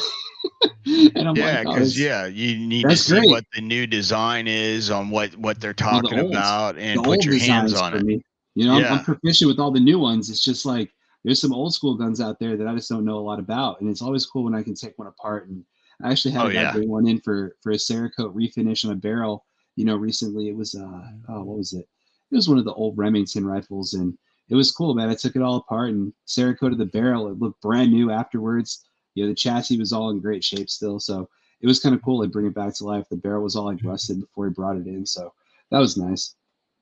And I'm like, Yeah, oh, because you need to that's see great. what the new design is on what they're Well, talking about the and put old your hands designs on for it. me, you know, I'm Yeah. proficient with all the new ones. It's just like there's some old school guns out there that I just don't know a lot about, and it's always cool when I can take one apart. And I actually had Oh a guy yeah. bring one in for a Cerakote refinish on a barrel. You know, recently it was oh, what was it? It was one of the old Remington rifles, and it was cool, man. I took it all apart and Cerakoted the barrel. It looked brand new afterwards. You know, the chassis was all in great shape still, so it was kind of cool. I'd bring it back to life. The barrel was all like rusted before he brought it in, so that was nice.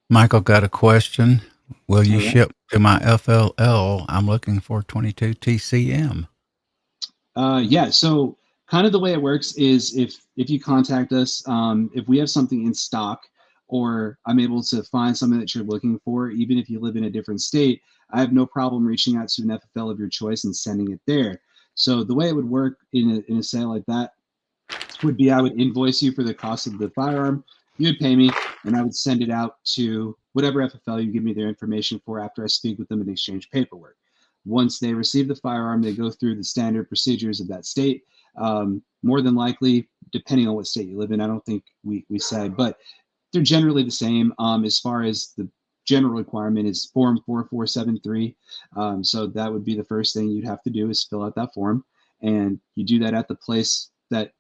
Michael got a question. Will you All right. ship to my FLL? I'm looking for 22 TCM. Yeah. So kind of the way it works is if you contact us, if we have something in stock, or I'm able to find something that you're looking for, even if you live in a different state, I have no problem reaching out to an FFL of your choice and sending it there. So the way it would work in a sale like that would be I would invoice you for the cost of the firearm. You would pay me, and I would send it out to whatever FFL you give me their information for after I speak with them and exchange paperwork. Once they receive the firearm, they go through the standard procedures of that state. More than likely, depending on what state you live in, I don't think we say, but they're generally the same. As far as the general requirement is Form 4473. So that would be the first thing you'd have to do is fill out that form, and you do that at the place that,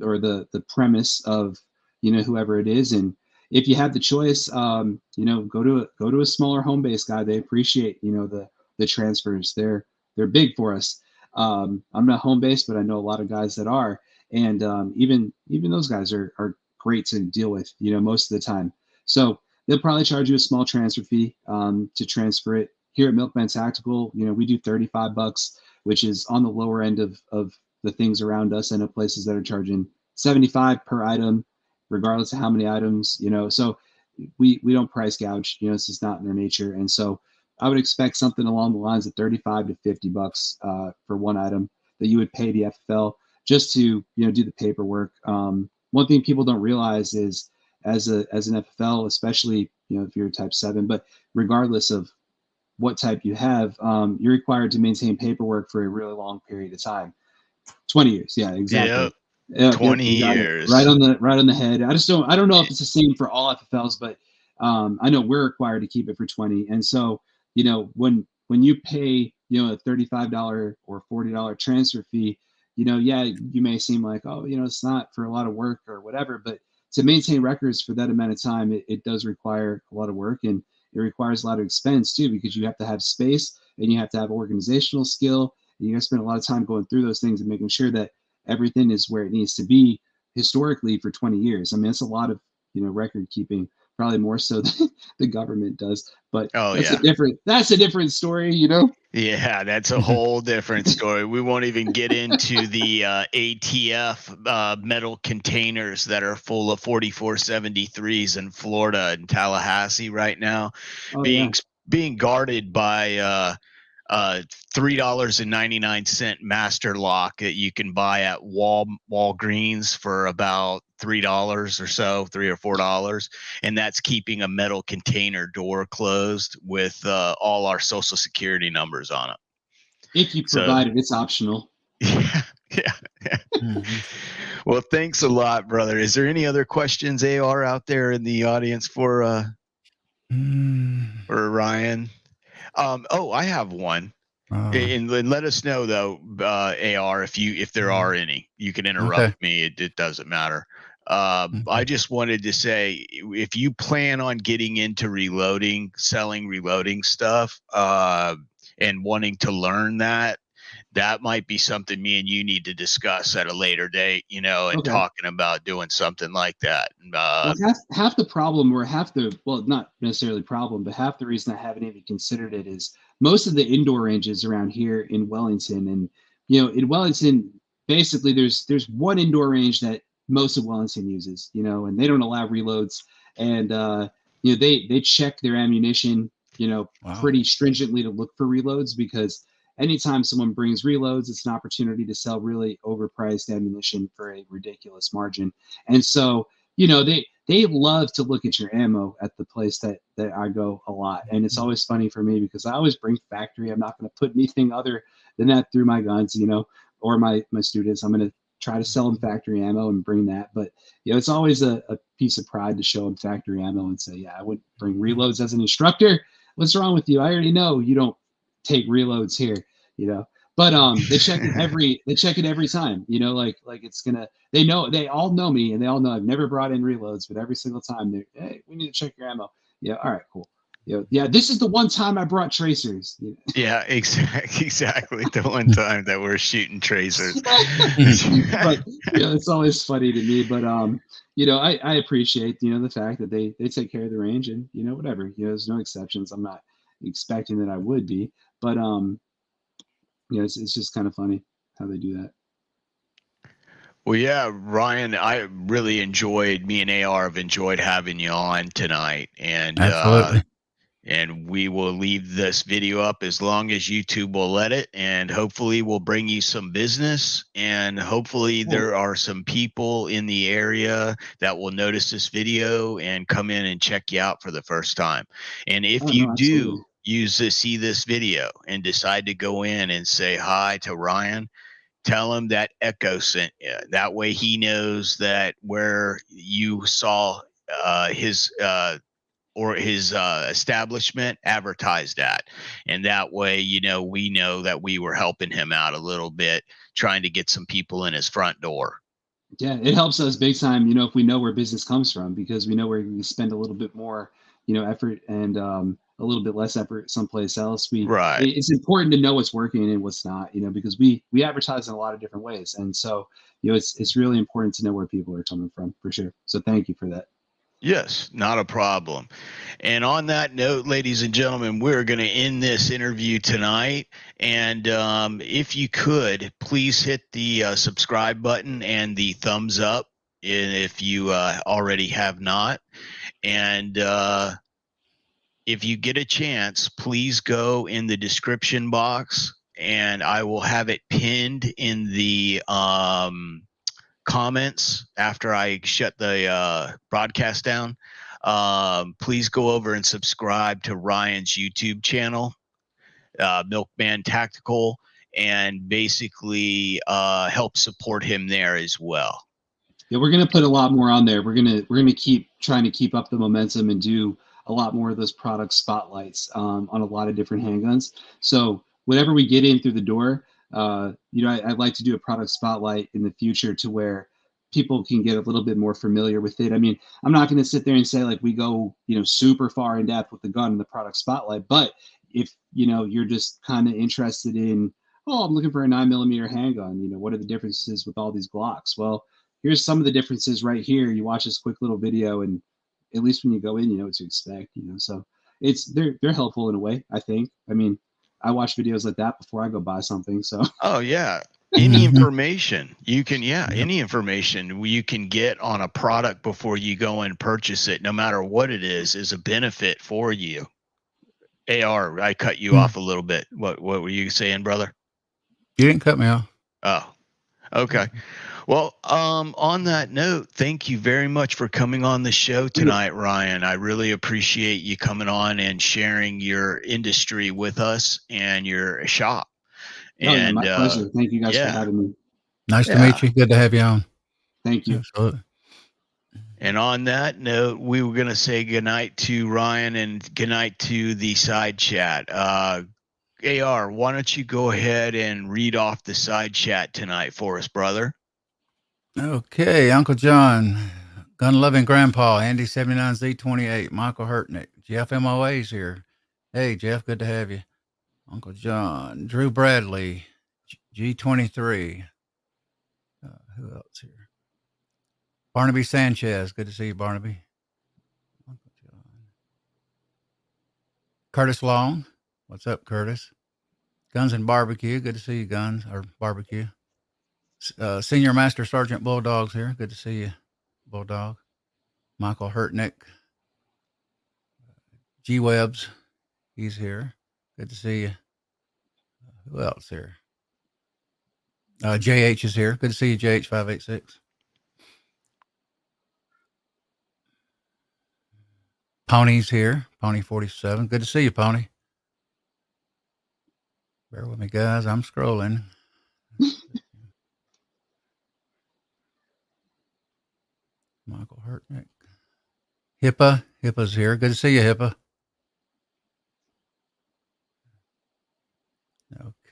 or the premise of, you know, whoever it is. And if you have the choice, you know, go to a smaller home base guy. They appreciate, you know, the transfers. They're big for us. I'm not home based, but I know a lot of guys that are, and even those guys are great to deal with, you know, most of the time. So they'll probably charge you a small transfer fee to transfer it. Here at Milkman Tactical, you know, we do $35, which is on the lower end of the things around us. I know places that are charging 75 per item, regardless of how many items, you know. So we don't price gouge, you know, this is not in their nature. And so I would expect something along the lines of 35 to $50 for one item that you would pay the FFL just to, you know, do the paperwork. One thing people don't realize is as an FFL, especially, you know, if you're a type 7, but regardless of what type you have, you're required to maintain paperwork for a really long period of time. 20 years. Yeah, exactly. Yep. Yep, 20 you got it. years. Right on the head. I don't know if it's the same for all FFLs, but I know we're required to keep it for 20. And so, you know, when you pay, you know, a $35 or $40 transfer fee, you know, yeah, you may seem like, oh, you know, it's not for a lot of work or whatever, but to maintain records for that amount of time, it does require a lot of work, and it requires a lot of expense too, because you have to have space and you have to have organizational skill. And you got to spend a lot of time going through those things and making sure that everything is where it needs to be historically for 20 years. I mean, it's a lot of, you know, record keeping, probably more so than the government does, but Oh that's yeah. a different story, you know? Yeah, that's a whole different story. We won't even get into the ATF metal containers that are full of 4473s in Florida and Tallahassee right now, Oh yeah. being being guarded by $3.99 master lock that you can buy at Walgreens for about $3 or so, $3 or $4, and that's keeping a metal container door closed with all our social security numbers on it. If you So provide it, it's optional. yeah, yeah. Well, thanks a lot, brother. Is there any other questions, AR, out there in the audience for Ryan? Oh, I have one. And let us know though, AR, if there are any. You can interrupt Okay. me. It doesn't matter. I just wanted to say, if you plan on getting into reloading, selling reloading stuff, and wanting to learn that might be something me and you need to discuss at a later date, you know, and Okay. talking about doing something like that. Well, half the problem, or half the, well, not necessarily problem, but half the reason I haven't even considered it is most of the indoor ranges around here in Wellington, and you know, in Wellington, basically there's one indoor range that most of Wellington uses, you know, and they don't allow reloads, and you know, they check their ammunition, you know, Wow. pretty stringently to look for reloads, because anytime someone brings reloads, it's an opportunity to sell really overpriced ammunition for a ridiculous margin. And so, you know, they they love to look at your ammo at the place that I go a lot. And it's always funny for me because I always bring factory. I'm not going to put anything other than that through my guns, or my students. I'm going to try to sell them factory ammo and bring that. But, it's always a piece of pride to show them factory ammo and say, yeah, I wouldn't bring reloads as an instructor. What's wrong with you? I already know you don't take reloads here, But they check it every time, like it's gonna. They all know me, and they all know I've never brought in reloads, but every single time hey, we need to check your ammo. Yeah, all right, cool. Yeah, this is the one time I brought tracers. Yeah, exactly. The one time that we're shooting tracers. But it's always funny to me. But I appreciate the fact that they take care of the range, and whatever. There's no exceptions. I'm not expecting that I would be, but it's just kind of funny how they do that. Well, yeah, Ryan, me and AR have enjoyed having you on tonight, and Absolutely. and we will leave this video up as long as YouTube will let it, and hopefully we'll bring you some business, and hopefully there are some people in the area that will notice this video and come in and check you out for the first time. And if you do see this video and decide to go in and say hi to Ryan, tell him that Echo sent you. That way he knows that where you saw his establishment advertised at. And that way, we know that we were helping him out a little bit, trying to get some people in his front door. Yeah, it helps us big time, if we know where business comes from, because we know where we spend a little bit more, effort and a little bit less effort someplace else. It's important to know what's working and what's not, because we advertise in a lot of different ways. And so, it's really important to know where people are coming from, for sure. So thank you for that. Yes, not a problem. And on that note, ladies and gentlemen, we're going to end this interview tonight. And if you could, please hit the subscribe button and the thumbs up if you already have not. And if you get a chance, please go in the description box, and I will have it pinned in the comments after I shut the broadcast down. Please go over and subscribe to Ryan's YouTube channel, MILKMAN Tactical, and basically help support him there as well. Yeah, we're gonna put a lot more on there. We're gonna keep trying to keep up the momentum and do a lot more of those product spotlights on a lot of different handguns. So whatever we get in through the door, I'd like to do a product spotlight in the future to where people can get a little bit more familiar with it. I mean, I'm not going to sit there and say like we go, super far in depth with the gun and the product spotlight, but if, you're just kind of interested in, I'm looking for a 9mm handgun, what are the differences with all these Glocks? Well, here's some of the differences right here. You watch this quick little video, and at least when you go in, you know what to expect, so they're helpful in a way, I think. I mean, I watch videos like that before I go buy something. So. Oh yeah. Any information you can get on a product before you go and purchase it, no matter what it is a benefit for you. AR, I cut you off a little bit. What were you saying, brother? You didn't cut me off. Oh, okay. Well, on that note, thank you very much for coming on the show tonight, Ryan. I really appreciate you coming on and sharing your industry with us and your shop. And my pleasure. Thank you guys for having me. Nice to meet you. Good to have you on. Thank you. Absolutely. And on that note, we were going to say goodnight to Ryan and goodnight to the side chat. AR, why don't you go ahead and read off the side chat tonight for us, brother? Okay, Uncle John, gun-loving grandpa, Andy 79Z28, Michael Hurtnick, Jeff MOA's here. Hey, Jeff, good to have you. Uncle John, Drew Bradley, G23. Who else here? Barnaby Sanchez, good to see you, Barnaby. Uncle John. Curtis Long, what's up, Curtis? Guns and Barbecue, good to see you, Guns, or Barbecue. Senior Master Sergeant Bulldog's here. Good to see you, Bulldog. Michael Hurtnick. G Webbs, he's here. Good to see you. Who else here? JH is here. Good to see you, JH586. Pony's here. Pony 47. Good to see you, Pony. Bear with me, guys. I'm scrolling. Michael Hurtnick. Hippa's here. Good to see you, Hippa.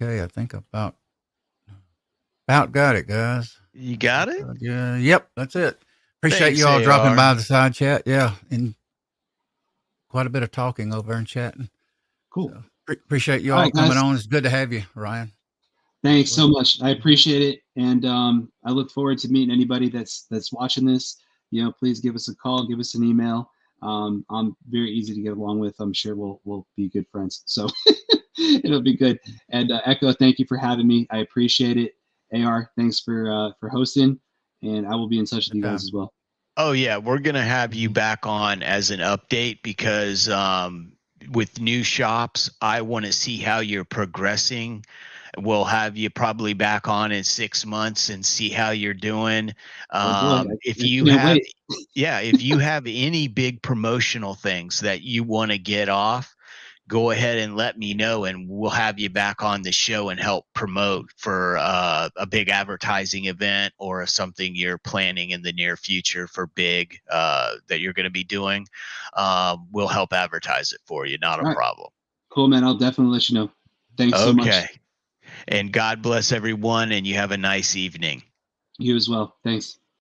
Okay, I think about got it, guys. You got it? Yep, that's it. Appreciate Thanks, you all dropping AR. by the side chat. Yeah, and quite a bit of talking over and chatting. Cool. So, appreciate you all coming on. It's good to have you, Ryan. Thanks so much. I appreciate it, and I look forward to meeting anybody that's watching this. Please give us a call, give us an email. I'm very easy to get along with. I'm sure we'll be good friends. So it'll be good. And Echo, thank you for having me. I appreciate it. AR, thanks for hosting, and I will be in touch with you guys as well. Oh yeah, we're gonna have you back on as an update because with new shops, I want to see how you're progressing. We'll have you probably back on in 6 months and see how you're doing. If you have any big promotional things that you want to get off, go ahead and let me know, and we'll have you back on the show and help promote for a big advertising event or something you're planning in the near future for big that you're going to be doing. We'll help advertise it for you. Not a problem. Cool, man. I'll definitely let you know. Thanks so much. Okay. And God bless everyone, and you have a nice evening. You as well. Thanks.